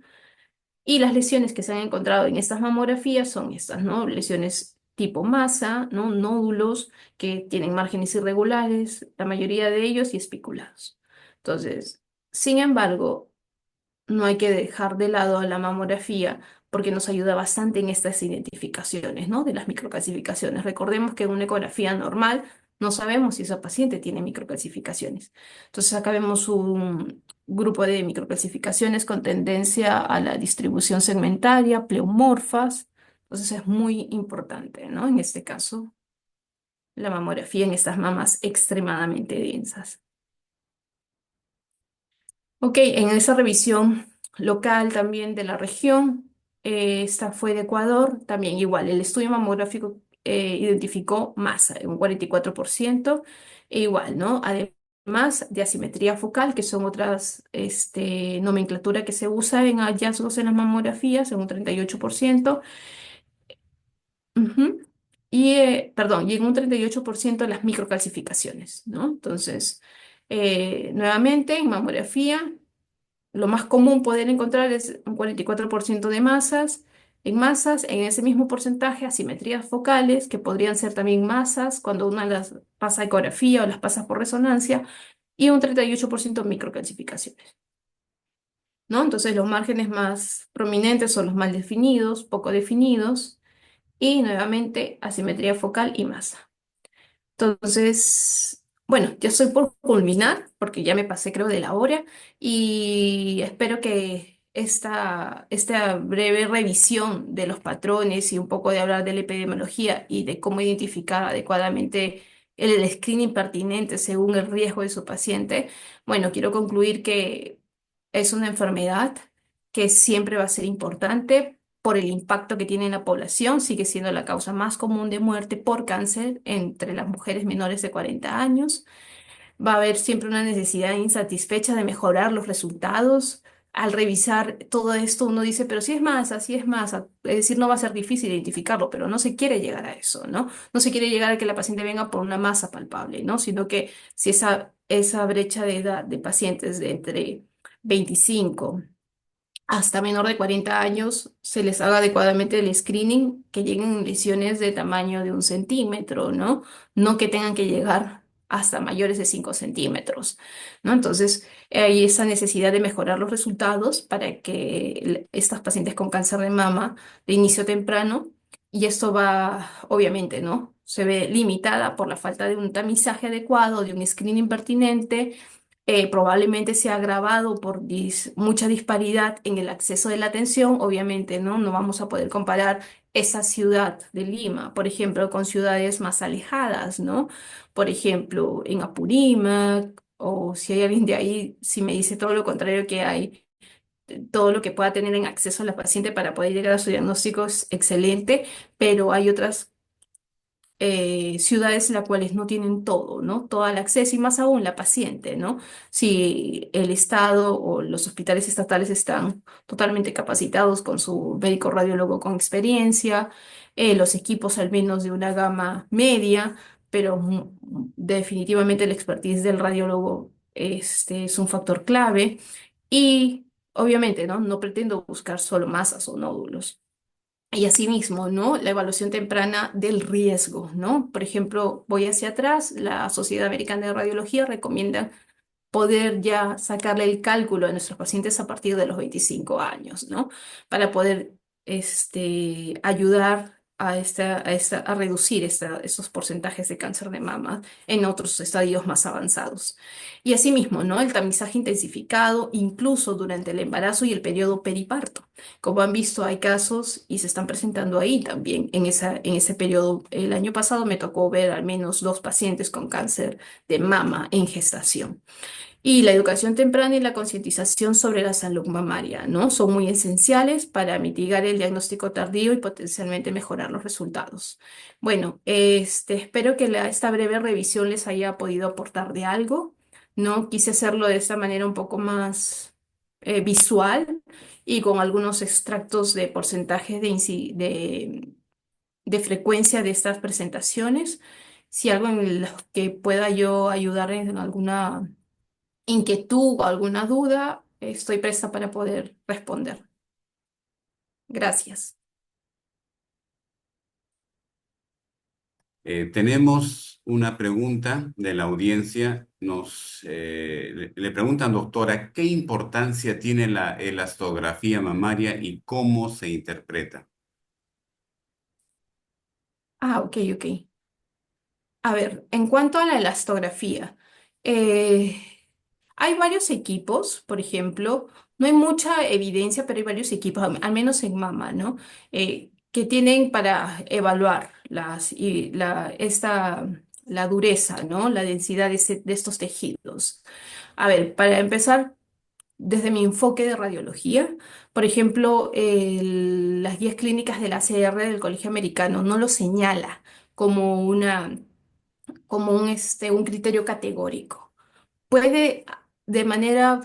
S2: Y las lesiones que se han encontrado en estas mamografías son estas, ¿no? Lesiones tipo masa, ¿no? Nódulos que tienen márgenes irregulares, la mayoría de ellos y espiculados. Entonces, sin embargo, no hay que dejar de lado a la mamografía porque nos ayuda bastante en estas identificaciones, ¿no? De las microcalcificaciones. Recordemos que en una ecografía normal no sabemos si esa paciente tiene microcalcificaciones. Entonces acá vemos un grupo de microcalcificaciones con tendencia a la distribución segmentaria, pleomorfas. Entonces es muy importante, ¿no? En este caso, la mamografía en estas mamas extremadamente densas. Ok, en esa revisión local también de la región, esta fue de Ecuador, también igual, el estudio mamográfico identificó masa en un 44%, e igual, ¿no? Además de asimetría focal, que son otras nomenclatura que se usa en hallazgos en las mamografías, en un 38%. Ujú. Perdón, y en un 38% las microcalcificaciones, ¿no? Entonces, nuevamente, en mamografía. Lo más común poder encontrar es un 44% de masas. En masas, en ese mismo porcentaje, asimetrías focales, que podrían ser también masas cuando una las pasa a ecografía o las pasa por resonancia, y un 38% microcalcificaciones, ¿no? Entonces, los márgenes más prominentes son los mal definidos, poco definidos, y nuevamente asimetría focal y masa. Entonces, bueno, ya estoy por culminar porque ya me pasé creo de la hora y espero que esta breve revisión de los patrones y un poco de hablar de la epidemiología y de cómo identificar adecuadamente el screening pertinente según el riesgo de su paciente, bueno, quiero concluir que es una enfermedad que siempre va a ser importante por el impacto que tiene en la población, sigue siendo la causa más común de muerte por cáncer entre las mujeres menores de 40 años. Va a haber siempre una necesidad insatisfecha de mejorar los resultados. Al revisar todo esto, uno dice, pero si es masa, si es masa. Es decir, no va a ser difícil identificarlo, pero no se quiere llegar a eso, ¿no? No se quiere llegar a que la paciente venga por una masa palpable, ¿no? Sino que si esa brecha de edad de pacientes de entre 25 hasta menor de 40 años se les haga adecuadamente el screening, que lleguen lesiones de tamaño de 1 centímetro, ¿no? No que tengan que llegar hasta mayores de 5 centímetros, ¿no? Entonces, hay esa necesidad de mejorar los resultados para que estas pacientes con cáncer de mama de inicio temprano, y esto va, obviamente, ¿no? Se ve limitada por la falta de un tamizaje adecuado, de un screening pertinente, probablemente se ha agravado por mucha disparidad en el acceso de la atención. Obviamente, ¿no? No vamos a poder comparar esa ciudad de Lima, por ejemplo, con ciudades más alejadas, ¿no? Por ejemplo, en Apurímac, o si hay alguien de ahí, si me dice todo lo contrario que hay todo lo que pueda tener en acceso la paciente para poder llegar a su diagnóstico es excelente, pero hay otras ciudades las cuales no tienen todo, ¿no? Todo el acceso y más aún la paciente, ¿no? Si el Estado o los hospitales estatales están totalmente capacitados con su médico radiólogo con experiencia, los equipos al menos de una gama media, pero definitivamente el expertise del radiólogo es un factor clave y obviamente, ¿no? No pretendo buscar solo masas o nódulos. Y asimismo, ¿no? La evaluación temprana del riesgo, ¿no? Por ejemplo, voy hacia atrás, la Sociedad Americana de Radiología recomienda poder ya sacarle el cálculo a nuestros pacientes a partir de los 25 años, ¿no? Para poder ayudar a reducir esos porcentajes de cáncer de mama en otros estadios más avanzados. Y asimismo, ¿no? El tamizaje intensificado, incluso durante el embarazo y el periodo periparto. Como han visto, hay casos y se están presentando ahí también en ese periodo. El año pasado me tocó ver al menos 2 pacientes con cáncer de mama en gestación. Y la educación temprana y la concientización sobre la salud mamaria, ¿no? Son muy esenciales para mitigar el diagnóstico tardío y potencialmente mejorar los resultados. Bueno, espero que esta breve revisión les haya podido aportar de algo, ¿no? Quise hacerlo de esta manera un poco más visual y con algunos extractos de porcentajes de frecuencia de estas presentaciones. Si algo en lo que pueda yo ayudar en alguna inquietud o alguna duda, estoy presta para poder responder. Gracias.
S1: Tenemos una pregunta de la audiencia. Le preguntan, doctora, ¿qué importancia tiene la elastografía mamaria y cómo se interpreta?
S2: Ah, ok, ok. A ver, en cuanto a la elastografía, eh, hay varios equipos, por ejemplo, no hay mucha evidencia, pero hay varios equipos, al menos en mama, ¿no? Que tienen para evaluar la dureza, ¿no? La densidad de estos tejidos. A ver, para empezar, desde mi enfoque de radiología, por ejemplo, las guías clínicas de la ACR del Colegio Americano no lo señala como un criterio categórico. Puede de manera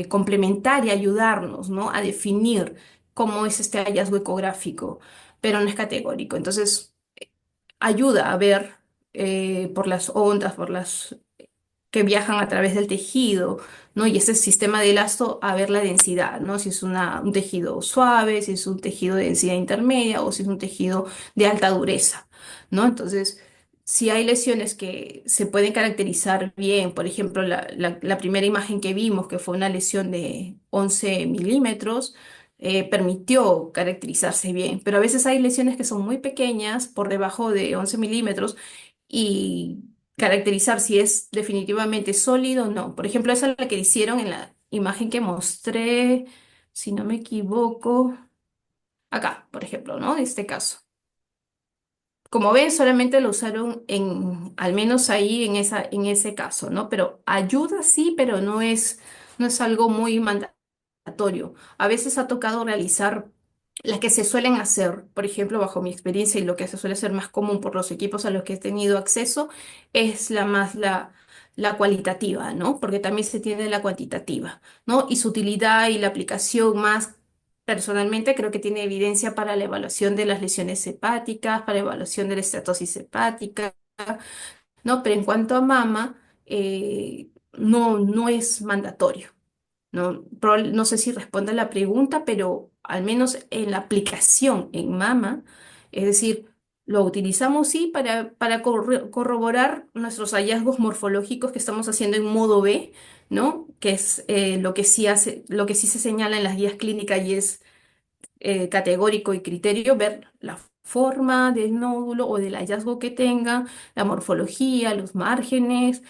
S2: complementaria ayudarnos, ¿no? A definir cómo es este hallazgo ecográfico, pero no es categórico. Entonces, ayuda a ver por las ondas, por las que viajan a través del tejido, ¿no? Y ese sistema de elasto a ver la densidad, ¿no? Si es un tejido suave, si es un tejido de densidad intermedia o si es un tejido de alta dureza, ¿no? Entonces, si hay lesiones que se pueden caracterizar bien, por ejemplo, la primera imagen que vimos, que fue una lesión de 11 milímetros, permitió caracterizarse bien, pero a veces hay lesiones que son muy pequeñas, por debajo de 11 milímetros, y caracterizar si es definitivamente sólido o no. Por ejemplo, esa es la que hicieron en la imagen que mostré, si no me equivoco, acá, por ejemplo, ¿no? En este caso. Como ven, solamente lo usaron al menos ahí en ese caso, ¿no? Pero ayuda sí, pero no es algo muy mandatorio. A veces ha tocado realizar las que se suelen hacer, por ejemplo, bajo mi experiencia y lo que se suele hacer más común por los equipos a los que he tenido acceso, es la cualitativa, ¿no? Porque también se tiene la cuantitativa, ¿no? Y su utilidad y la aplicación más personalmente creo que tiene evidencia para la evaluación de las lesiones hepáticas, para la evaluación de la estatosis hepática, ¿no? Pero en cuanto a mama, no es mandatorio. No, no sé si responde a la pregunta, pero al menos en la aplicación en mama, es decir, lo utilizamos sí para corroborar nuestros hallazgos morfológicos que estamos haciendo en modo B, ¿no? Que es lo que sí se señala en las guías clínicas y es categórico y criterio, ver la forma del nódulo o del hallazgo que tenga, la morfología, los márgenes,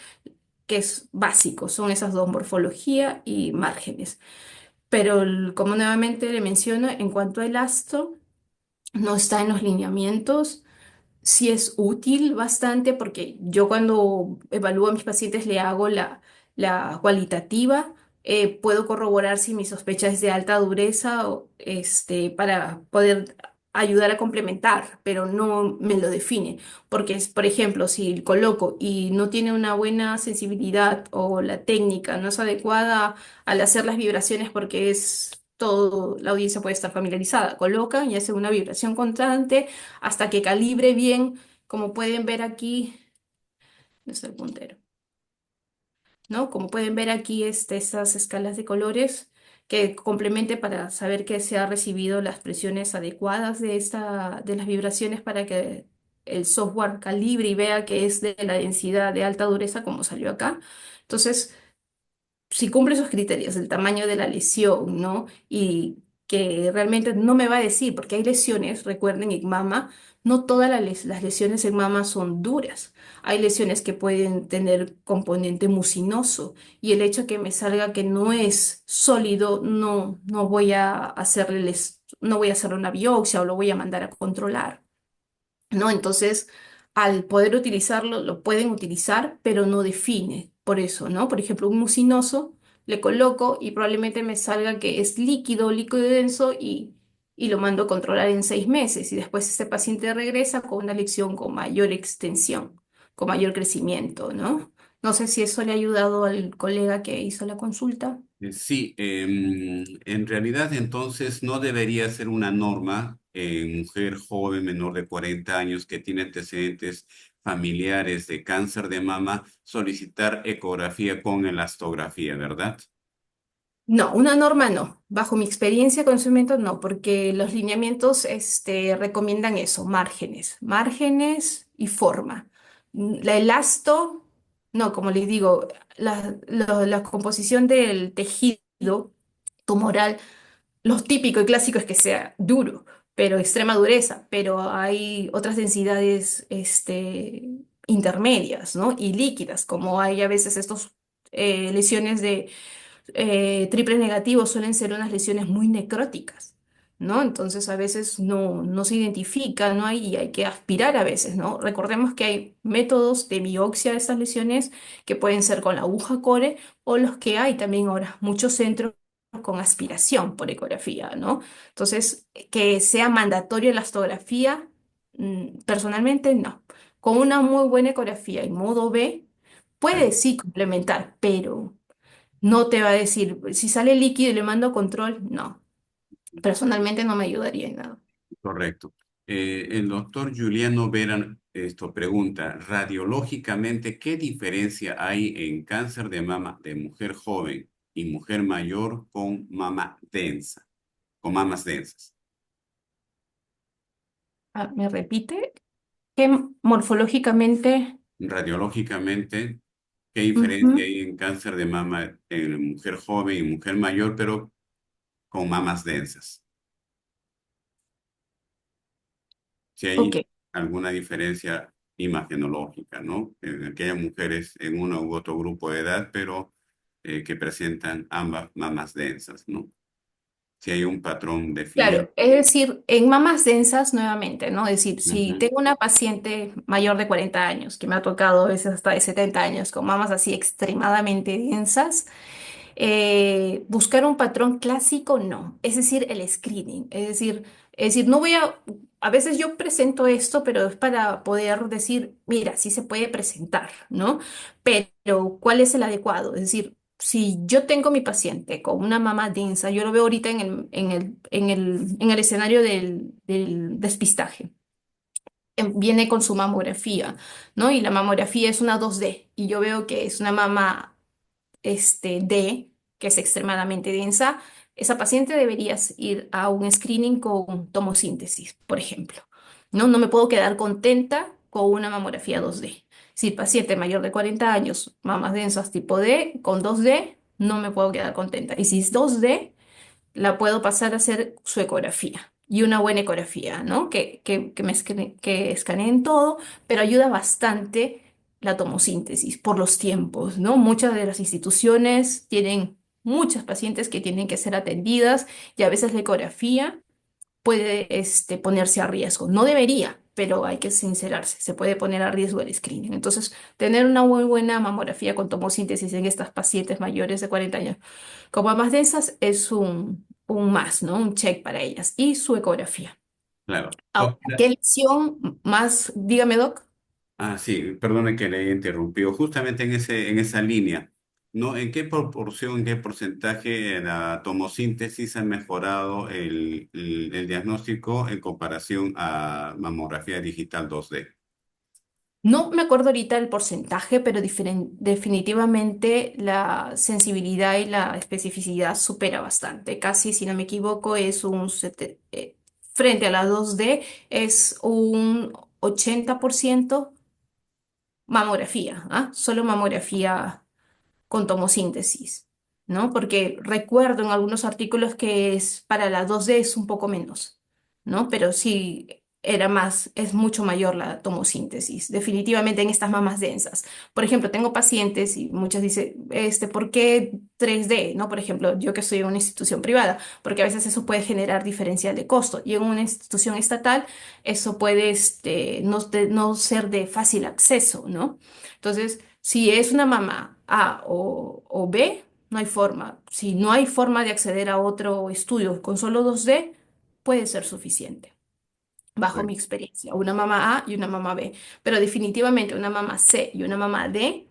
S2: que es básico, son esas dos, morfología y márgenes. Pero como nuevamente le menciono, en cuanto al elasto, no está en los lineamientos. Sí es útil bastante porque yo cuando evalúo a mis pacientes le hago la cualitativa puedo corroborar si mi sospecha es de alta dureza para poder ayudar a complementar, pero no me lo define. Porque es, por ejemplo, si coloco y no tiene una buena sensibilidad o la técnica no es adecuada al hacer las vibraciones porque es todo, la audiencia puede estar familiarizada, colocan y hacen una vibración constante hasta que calibre bien, como pueden ver aquí, no está el puntero. ¿No? Como pueden ver aquí, estas escalas de colores que complemente para saber que se ha recibido las presiones adecuadas de las vibraciones para que el software calibre y vea que es de la densidad de alta dureza como salió acá. Entonces, si cumple esos criterios, el tamaño de la lesión, ¿no? Y que realmente no me va a decir, porque hay lesiones, recuerden, en mama, no todas las lesiones en mama son duras. Hay lesiones que pueden tener componente mucinoso y el hecho que me salga que no es sólido, no voy a no voy a hacerle una biopsia o lo voy a mandar a controlar. ¿No? Entonces, al poder utilizarlo, lo pueden utilizar, pero no define. Por eso, ¿no? Por ejemplo, un mucinoso le coloco y probablemente me salga que es líquido, líquido denso y lo mando a controlar en 6 meses. Y después este paciente regresa con una lesión con mayor extensión, con mayor crecimiento, ¿no? No sé si eso le ha ayudado al colega que hizo la consulta.
S1: Sí, en realidad entonces no debería ser una norma en mujer joven menor de 40 años que tiene antecedentes familiares de cáncer de mama solicitar ecografía con elastografía, ¿verdad?
S2: No, una norma no. Bajo mi experiencia con instrumentos no, porque los lineamientos recomiendan eso, márgenes y forma. La elasto, no, como les digo, la composición del tejido tumoral, lo típico y clásico es que sea duro, pero extrema dureza, pero hay otras densidades intermedias, ¿no? Y líquidas, como hay a veces estos lesiones de triples negativos suelen ser unas lesiones muy necróticas, ¿no? Entonces a veces no se identifica, ¿no? Y hay que aspirar a veces, ¿no? Recordemos que hay métodos de biopsia de estas lesiones que pueden ser con la aguja core o los que hay también ahora, muchos centros con aspiración por ecografía, ¿no? Entonces, que sea mandatorio la elastografía, personalmente no. Con una muy buena ecografía en modo B, puede sí complementar, pero no te va a decir, si sale líquido y le mando control, no. Personalmente no me ayudaría en nada.
S1: Correcto. El doctor Juliano Vera esto pregunta, radiológicamente, ¿qué diferencia hay en cáncer de mama de mujer joven y mujer mayor con mama densa, con mamas densas?
S2: Ah, ¿me repite? Que morfológicamente,
S1: Radiológicamente, ¿qué diferencia
S2: ujú,
S1: hay en cáncer de mama en mujer joven y mujer mayor, pero con mamas densas? Si
S2: ok.
S1: hay alguna diferencia imagenológica, ¿no? En aquellas mujeres en uno u otro grupo de edad, pero que presentan ambas mamas densas, ¿no? Si hay un patrón definido.
S2: Claro, es decir, en mamas densas nuevamente, ¿no? Es decir, si
S1: Ujú.
S2: tengo una paciente mayor de 40 años, que me ha tocado a veces hasta de 70 años, con mamas así extremadamente densas, buscar un patrón clásico, no. Es decir, el screening. Es decir, no voy a veces yo presento esto, pero es para poder decir, mira, sí se puede presentar, ¿no? Pero, ¿cuál es el adecuado? Es decir, si yo tengo mi paciente con una mama densa, yo lo veo ahorita en el escenario del despistaje. Viene con su mamografía, ¿no? Y la mamografía es una 2D y yo veo que es una mama D, que es extremadamente densa, esa paciente debería ir a un screening con tomosíntesis, por ejemplo. No me puedo quedar contenta con una mamografía 2D. Si paciente mayor de 40 años, mamas densas tipo D, con 2D, no me puedo quedar contenta. Y si es 2D, la puedo pasar a hacer su ecografía. Y una buena ecografía, ¿no? Que escaneen todo, pero ayuda bastante la tomosíntesis por los tiempos, ¿no? Muchas de las instituciones tienen muchas pacientes que tienen que ser atendidas y a veces la ecografía puede ponerse a riesgo. No debería, pero hay que sincerarse, se puede poner a riesgo el screening. Entonces, tener una muy buena mamografía con tomosíntesis en estas pacientes mayores de 40 años como más densas es un más, ¿no? Un check para ellas. Y su ecografía.
S1: Claro.
S2: Ahora, ¿qué lesión más? Dígame, Doc.
S1: Sí, perdone que le haya interrumpido. Justamente en esa línea, ¿no? ¿En qué proporción, en qué porcentaje la tomosíntesis ha mejorado el diagnóstico en comparación a mamografía digital 2D?
S2: No me acuerdo ahorita el porcentaje, pero definitivamente la sensibilidad y la especificidad supera bastante. Casi, si no me equivoco, frente a la 2D es un 80% mamografía, ¿ah? Solo mamografía con tomosíntesis, ¿no? Porque recuerdo en algunos artículos que es para la 2D es un poco menos, ¿no? Pero sí era más, es mucho mayor la tomosíntesis, definitivamente en estas mamas densas. Por ejemplo, tengo pacientes y muchas dicen, ¿por qué 3D? ¿No? Por ejemplo, yo que estoy en una institución privada, porque a veces eso puede generar diferencial de costo y en una institución estatal eso puede no ser de fácil acceso, ¿no? Entonces, si es una mamá A o B, no hay forma. Si no hay forma de acceder a otro estudio con solo 2D, puede ser suficiente, bajo
S1: Pues,
S2: mi experiencia. Una mamá A y una mamá B. Pero definitivamente una mamá C y una mamá D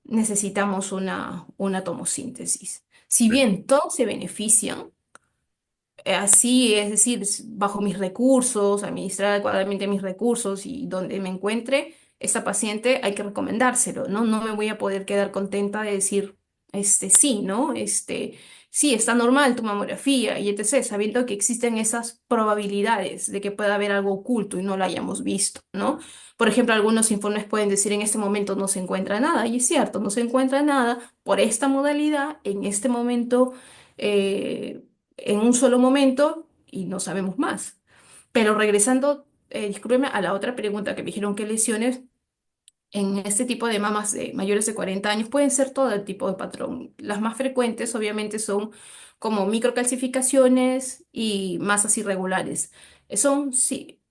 S2: necesitamos una tomosíntesis. Si
S1: pues,
S2: bien todos se benefician, así, es decir, bajo mis recursos, administrar adecuadamente mis recursos y donde me encuentre esta paciente, hay que recomendárselo, ¿no? No me voy a poder quedar contenta de decir, sí, ¿no? Sí, está normal tu mamografía y etc., sabiendo que existen esas probabilidades de que pueda haber algo oculto y no lo hayamos visto, ¿no? Por ejemplo, algunos informes pueden decir en este momento no se encuentra nada, y es cierto, no se encuentra nada por esta modalidad, en este momento. eh, en un solo momento y no sabemos más. Pero regresando, discúlpeme, a la otra pregunta que me dijeron qué lesiones en este tipo de mamas de mayores de 40 años pueden ser todo el tipo de patrón. Las más frecuentes obviamente son como microcalcificaciones y masas irregulares. Son, sí,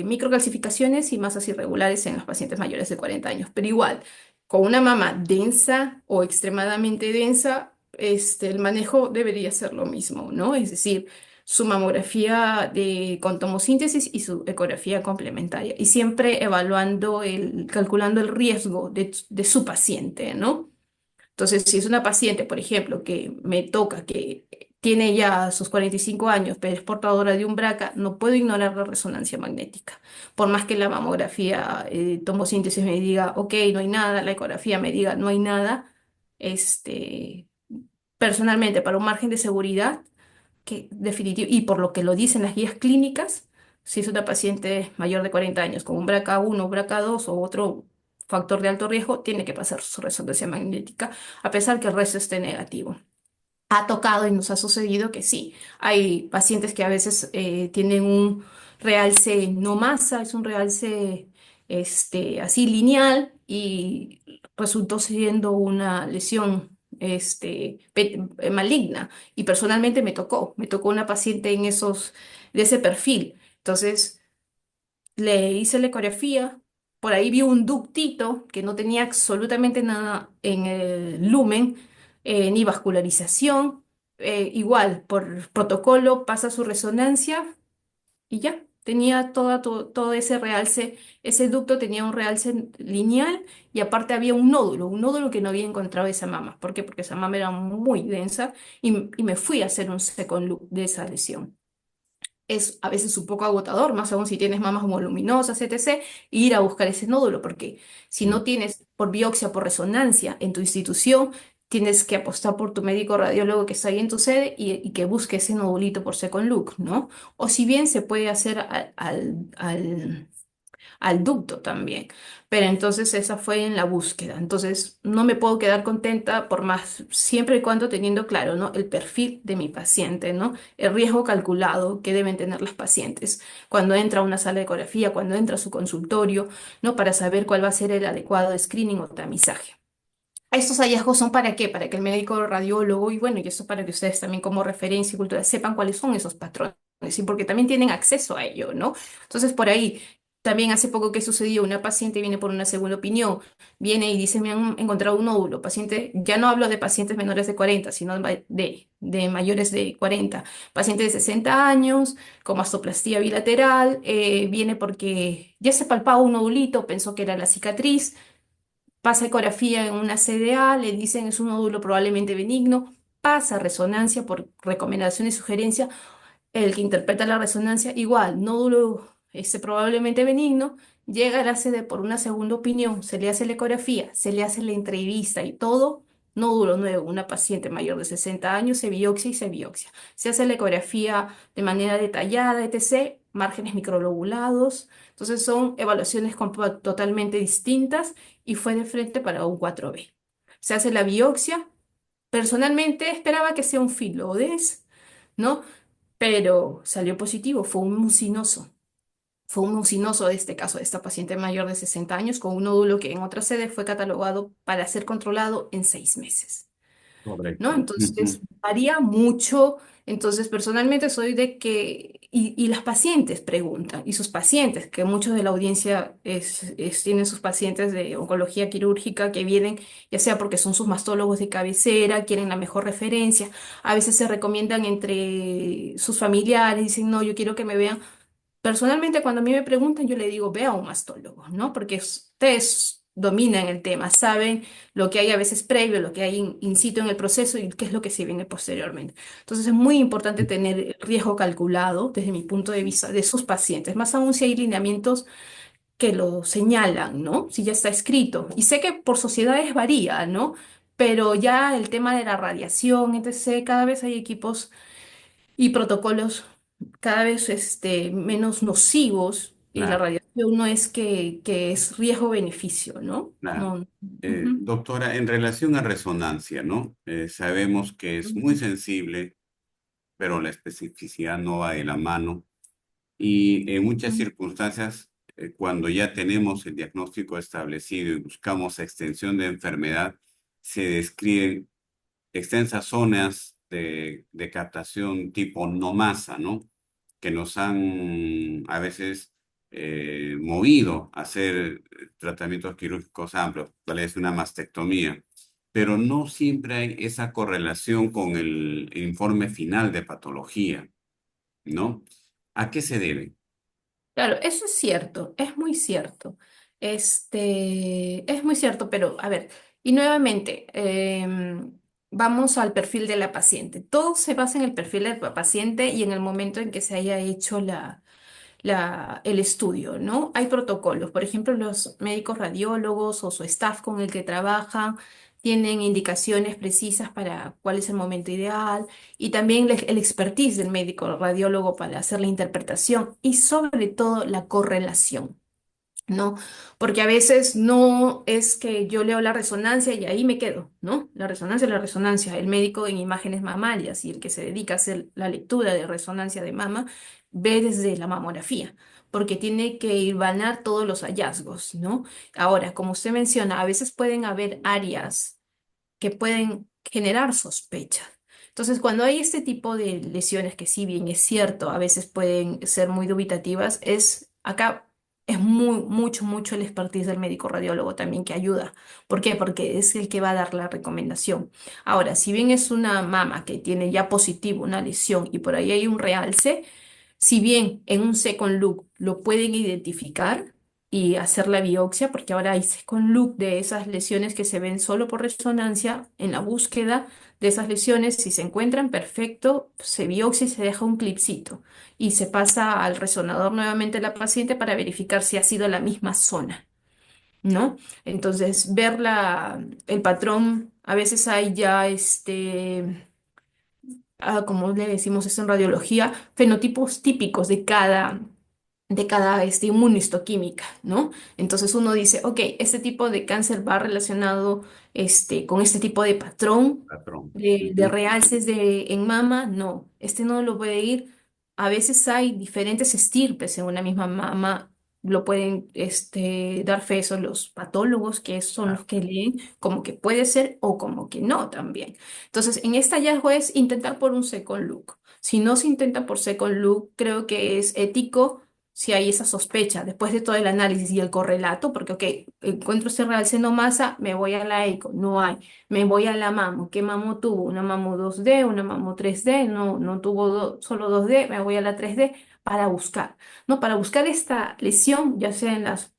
S2: microcalcificaciones y masas irregulares en los pacientes mayores de 40 años, pero igual, con una mama densa o extremadamente densa, el manejo debería ser lo mismo, ¿no? Es decir, su mamografía con tomosíntesis y su ecografía complementaria. Y siempre evaluando calculando el riesgo de su paciente, ¿no? Entonces, si es una paciente, por ejemplo, que me toca, que tiene ya sus 45 años, pero es portadora de un BRCA, no puedo ignorar la resonancia magnética. Por más que la mamografía, tomosíntesis me diga, ok, no hay nada, la ecografía me diga, no hay nada, este, personalmente, para un margen de seguridad, que definitivo, y por lo que lo dicen las guías clínicas, si es una paciente mayor de 40 años con un BRCA1, BRCA2 o otro factor de alto riesgo, tiene que pasar su resonancia magnética, a pesar que el resto esté negativo. Ha tocado y nos ha sucedido que sí, hay pacientes que a veces tienen un realce no masa, es un realce así lineal y resultó siendo una lesión maligna. Y personalmente me tocó una paciente de ese perfil. Entonces, le hice la ecografía, por ahí vi un ductito que no tenía absolutamente nada en el lumen, ni vascularización. Igual, por protocolo pasa su resonancia y ya, tenía todo ese realce, ese ducto tenía un realce lineal y aparte había un nódulo que no había encontrado esa mama. ¿Por qué? Porque esa mama era muy densa y me fui a hacer un second look de esa lesión. Es a veces un poco agotador, más aún si tienes mamas voluminosas, etc., ir a buscar ese nódulo, porque si no tienes por biopsia, por resonancia en tu institución, tienes que apostar por tu médico radiólogo que está ahí en tu sede y que busque ese nodulito por second look, ¿no? O si bien se puede hacer al ducto también. Pero entonces esa fue en la búsqueda. Entonces no me puedo quedar contenta por más, siempre y cuando teniendo claro, ¿no? El perfil de mi paciente, ¿no? El riesgo calculado que deben tener las pacientes cuando entra a una sala de ecografía, cuando entra a su consultorio, ¿no? Para saber cuál va a ser el adecuado screening o tamizaje. Estos hallazgos son para qué? Para que el médico radiólogo, y bueno, y eso para que ustedes también como referencia y cultura sepan cuáles son esos patrones, y porque también tienen acceso a ello, ¿no? Entonces, por ahí. También hace poco que sucedió, una paciente viene por una segunda opinión, viene y dice, me han encontrado un nódulo. Paciente, ya no hablo de pacientes menores de 40, sino de mayores de 40. Paciente de 60 años, con mastoplastia bilateral, viene porque ya se palpaba un nodulito, pensó que era la cicatriz, pasa ecografía en una CDA, le dicen es un nódulo probablemente benigno, pasa resonancia por recomendación y sugerencia, el que interpreta la resonancia, igual, nódulo probablemente benigno, llega a la sede por una segunda opinión, se le hace la ecografía, se le hace la entrevista y todo, nódulo nuevo, una paciente mayor de 60 años, se biopsia y se biopsia. Se hace la ecografía de manera detallada, etc., márgenes microlobulados, entonces son evaluaciones totalmente distintas y fue de frente para un 4B. Se hace la biopsia, personalmente esperaba que sea un filodes, ¿no? Pero salió positivo, fue un mucinoso. Fue un mucinoso de este caso, de esta paciente mayor de 60 años con un nódulo que en otra sede fue catalogado para ser controlado en 6 meses. ¿No?
S1: Correcto.
S2: Entonces, varía mucho. Entonces, personalmente soy de que, y las pacientes preguntan, y sus pacientes, que muchos de la audiencia tienen sus pacientes de oncología quirúrgica que vienen, ya sea porque son sus mastólogos de cabecera, quieren la mejor referencia, a veces se recomiendan entre sus familiares, dicen, no, yo quiero que me vean. Personalmente, cuando a mí me preguntan, yo le digo, ve a un mastólogo, ¿no? Porque ustedes dominan el tema, saben lo que hay a veces previo, lo que hay in situ en el proceso y qué es lo que se viene posteriormente. Entonces, es muy importante tener el riesgo calculado desde mi punto de vista de sus pacientes, más aún si hay lineamientos que lo señalan, ¿no? Si ya está escrito. Y sé que por sociedades varía, ¿no? Pero ya el tema de la radiación, etc., cada vez hay equipos y protocolos cada vez menos nocivos y la
S1: Claro,
S2: radiación no es que es riesgo-beneficio, ¿no?
S1: claro.
S2: No. Ujú,
S1: Doctora, en relación a resonancia, ¿no? Sabemos que es muy
S2: ujú,
S1: sensible, pero la especificidad no va de la mano. Y en muchas
S2: ujú.
S1: circunstancias, cuando ya tenemos el diagnóstico establecido y buscamos extensión de enfermedad, se describen extensas zonas de captación tipo no masa, ¿no? Que nos han a veces movido a hacer tratamientos quirúrgicos amplios, tal vez una mastectomía, pero no siempre hay esa correlación con el informe final de patología, ¿no? ¿A qué se debe?
S2: Claro, eso es cierto, es muy cierto. Es muy cierto, pero a ver, y nuevamente, vamos al perfil de la paciente. Todo se basa en el perfil del paciente y en el momento en que se haya hecho el estudio, ¿no? Hay protocolos, por ejemplo, los médicos radiólogos o su staff con el que trabajan tienen indicaciones precisas para cuál es el momento ideal y también el expertise del médico radiólogo para hacer la interpretación y sobre todo la correlación. ¿No? Porque a veces no es que yo leo la resonancia y ahí me quedo, ¿no? La resonancia es la resonancia. El médico en imágenes mamarias y el que se dedica a hacer la lectura de resonancia de mama ve desde la mamografía, porque tiene que hilvanar todos los hallazgos, ¿no? Ahora, como usted menciona, a veces pueden haber áreas que pueden generar sospechas. Entonces, cuando hay este tipo de lesiones que si bien es cierto, a veces pueden ser muy dubitativas, acá es mucho el expertise del médico radiólogo también que ayuda. ¿Por qué? Porque es el que va a dar la recomendación. Ahora, si bien es una mama que tiene ya positivo una lesión y por ahí hay un realce, si bien en un second look lo pueden identificar y hacer la biopsia, porque ahora hay second look de esas lesiones que se ven solo por resonancia, en la búsqueda de esas lesiones, si se encuentran, perfecto, se biopsia y se deja un clipcito y se pasa al resonador nuevamente la paciente para verificar si ha sido la misma zona, ¿no? Entonces, ver el patrón, a veces hay ya como le decimos esto en radiología, fenotipos típicos de cada inmunohistoquímica, ¿no? Entonces uno dice, ok, este tipo de cáncer va relacionado con este tipo de patrón
S1: Patrón.
S2: de
S1: Ujú.
S2: realces en mama, no, este no lo puede ir. A veces hay diferentes estirpes en una misma mama, lo pueden dar fe eso los patólogos, que son
S1: Ah,
S2: los que leen como que puede ser o como que no también. Entonces, en este hallazgo es intentar por un second look. Si no se intenta por second look, creo que es ético si hay esa sospecha, después de todo el análisis y el correlato, porque, ok, encuentro este realce no masa, me voy a la eco, no hay, me voy a la mamo, ¿qué mamo tuvo? Una mamo 2D, una mamo 3D, no, no tuvo solo 2D, me voy a la 3D para buscar, ¿no? Para buscar esta lesión, ya sea en las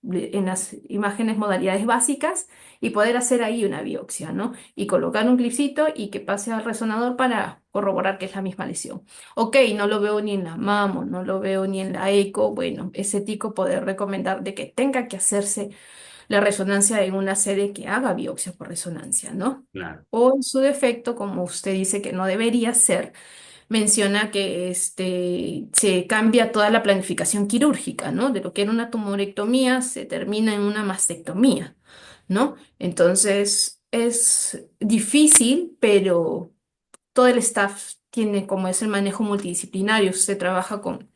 S2: imágenes modalidades básicas, y poder hacer ahí una biopsia, ¿no? Y colocar un clipcito y que pase al resonador para corroborar que es la misma lesión. Ok, no lo veo ni en la mamo, no lo veo ni en la eco. Bueno, ese tico poder recomendar de que tenga que hacerse la resonancia en una sede que haga biopsia por resonancia, ¿no?
S1: Claro,
S2: O en su defecto, como usted dice que no debería ser, menciona que se cambia toda la planificación quirúrgica, ¿no? De lo que era una tumorectomía se termina en una mastectomía, ¿no? Entonces es difícil, pero todo el staff tiene como es el manejo multidisciplinario. Usted trabaja con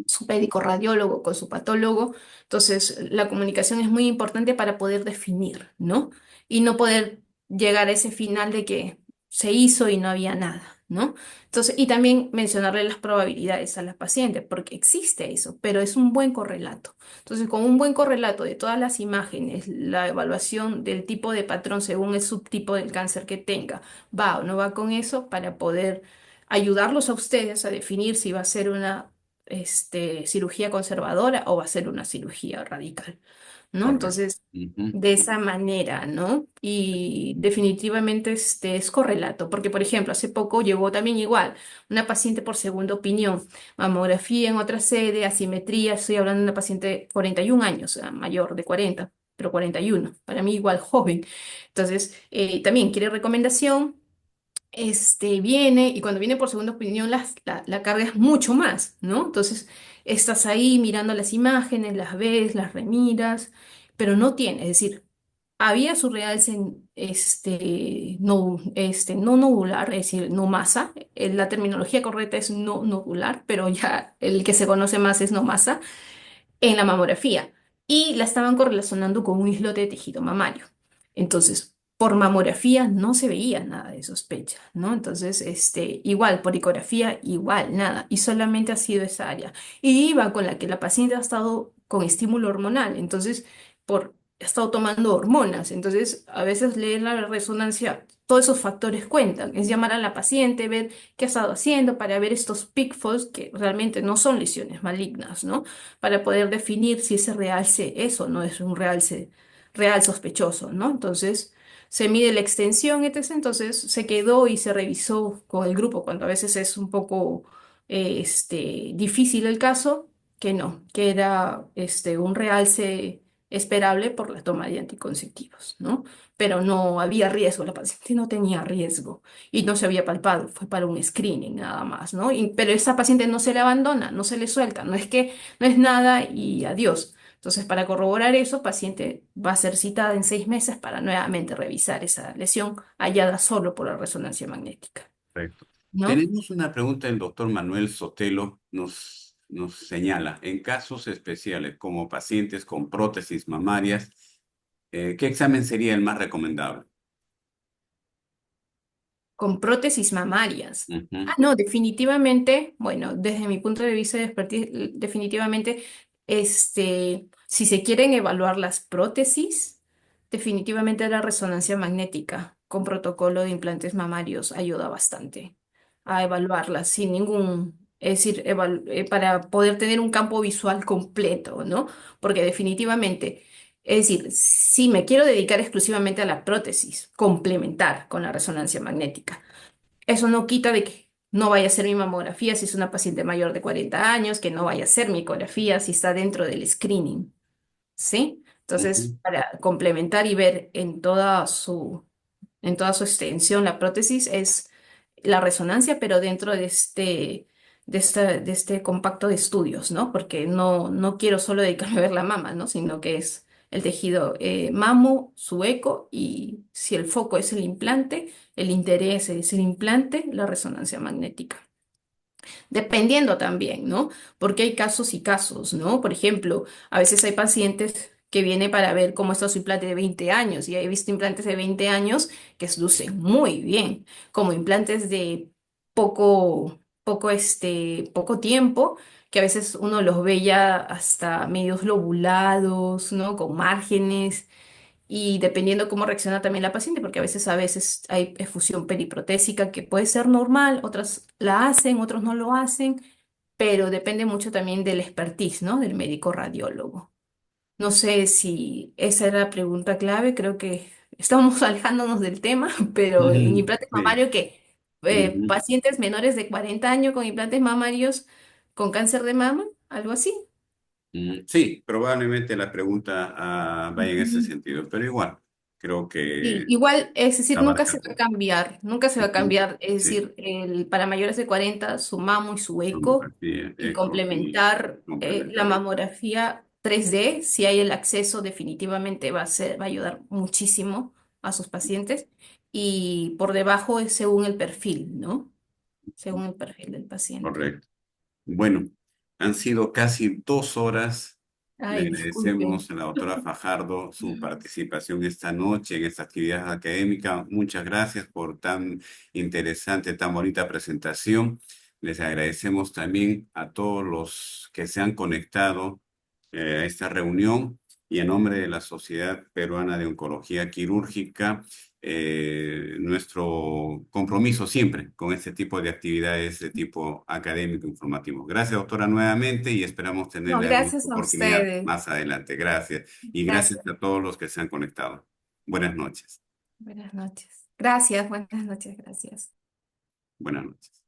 S2: su médico radiólogo, con su patólogo. Entonces, la comunicación es muy importante para poder definir, ¿no? Y no poder llegar a ese final de que se hizo y no había nada, ¿no? Entonces, y también mencionarle las probabilidades a la paciente, porque existe eso, pero es un buen correlato. Entonces, con un buen correlato de todas las imágenes, la evaluación del tipo de patrón según el subtipo del cáncer que tenga, va o no va con eso para poder ayudarlos a ustedes a definir si va a ser una cirugía conservadora o va a ser una cirugía radical, ¿no?
S1: correcto.
S2: Entonces,
S1: Ujú.
S2: de esa manera, ¿no? Y definitivamente este es correlato, porque por ejemplo, hace poco llegó también igual una paciente por segunda opinión, mamografía en otra sede, asimetría, estoy hablando de una paciente de 41 años, mayor de 40, pero 41, para mí igual joven. Entonces, también quiere recomendación, viene y cuando viene por segunda opinión la carga es mucho más, ¿no? Entonces estás ahí mirando las imágenes, las ves, las remiras, pero no tiene, es decir, había su realce no nodular, es decir, no masa, la terminología correcta es no nodular, pero ya el que se conoce más es no masa en la mamografía y la estaban correlacionando con un islote de tejido mamario. Entonces, por mamografía no se veía nada de sospecha, ¿no? Entonces, igual, por ecografía, igual, nada. Y solamente ha sido esa área. Y iba con la que la paciente ha estado con estímulo hormonal. Entonces, ha estado tomando hormonas. Entonces, a veces leer la resonancia, todos esos factores cuentan. Es llamar a la paciente, ver qué ha estado haciendo para ver estos pitfalls que realmente no son lesiones malignas, ¿no? Para poder definir si ese realce es o no es un realce real sospechoso, ¿no? Entonces se mide la extensión, etc. Entonces se quedó y se revisó con el grupo, cuando a veces es un poco difícil el caso, que no, que era un realce esperable por la toma de anticonceptivos, ¿no? Pero no había riesgo, la paciente no tenía riesgo y no se había palpado, fue para un screening nada más, ¿no? Pero esa paciente no se le abandona, no se le suelta, no es que no es nada y adiós. Entonces, para corroborar eso, paciente va a ser citada en 6 meses para nuevamente revisar esa lesión hallada solo por la resonancia magnética,
S1: Correcto.
S2: ¿no?
S1: Tenemos una pregunta del doctor Manuel Sotelo. Nos señala, en casos especiales como pacientes con prótesis mamarias, ¿qué examen sería el más recomendable?
S2: Con prótesis mamarias. Ah,
S1: Ujú,
S2: no, definitivamente, bueno, desde mi punto de vista de expertise, definitivamente, si se quieren evaluar las prótesis, definitivamente la resonancia magnética con protocolo de implantes mamarios ayuda bastante a evaluarlas sin ningún, es decir, para poder tener un campo visual completo, ¿no? Porque definitivamente, es decir, si me quiero dedicar exclusivamente a la prótesis, complementar con la resonancia magnética. Eso no quita de que no vaya a hacer mi mamografía si es una paciente mayor de 40 años, que no vaya a hacer mi ecografía si está dentro del screening, ¿sí? Entonces,
S1: ujú.
S2: para complementar y ver en toda su extensión la prótesis es la resonancia, pero dentro de este compacto de estudios, ¿no? Porque no quiero solo dedicarme a ver la mama, ¿no? Sino que es el tejido mamo, su eco, y si el foco es el implante, el interés es el implante, la resonancia magnética. Dependiendo también, ¿no? Porque hay casos y casos, ¿no? Por ejemplo, a veces hay pacientes que vienen para ver cómo está su implante de 20 años y he visto implantes de 20 años que lucen muy bien, como implantes de poco, poco tiempo, que a veces uno los ve ya hasta medios lobulados, ¿no? Con márgenes y dependiendo cómo reacciona también la paciente, porque a veces hay efusión periprotésica que puede ser normal, otras la hacen, otros no lo hacen, pero depende mucho también del expertise, ¿no? Del médico radiólogo. No sé si esa era la pregunta clave, creo que estamos alejándonos del tema, pero en
S1: Ujú,
S2: implantes
S1: sí.
S2: mamarios que
S1: Ujú.
S2: pacientes menores de 40 años con implantes mamarios con cáncer de mama, algo así.
S1: Sí, probablemente la pregunta vaya en ese
S2: Ujú.
S1: sentido, pero igual, creo
S2: Sí,
S1: que
S2: igual, es decir, nunca
S1: abarca
S2: se va a
S1: todo.
S2: cambiar, nunca se va a
S1: Ujú.
S2: cambiar, es
S1: Sí,
S2: decir, para mayores de 40 su mamo y su eco
S1: tomografía,
S2: y
S1: eco y
S2: complementar la
S1: complementar.
S2: mamografía 3D, si hay el acceso, definitivamente va a ayudar muchísimo a sus pacientes y por debajo es según el perfil, ¿no? Según el perfil del paciente.
S1: Correcto. Bueno, han sido casi 2 horas. Le
S2: Ay, disculpen.
S1: agradecemos a la doctora Fajardo su participación esta noche en esta actividad académica. Muchas gracias por tan interesante, tan bonita presentación. Les agradecemos también a todos los que se han conectado a esta reunión y en nombre de la Sociedad Peruana de Oncología Quirúrgica, nuestro compromiso siempre con este tipo de actividades de tipo académico informativo. Gracias, doctora, nuevamente y esperamos
S2: No,
S1: tenerle alguna
S2: gracias a
S1: oportunidad
S2: ustedes.
S1: más adelante. Gracias. Y gracias
S2: Gracias.
S1: a todos los que se han conectado. Buenas noches.
S2: Buenas noches. Gracias, buenas noches, gracias.
S1: Buenas noches.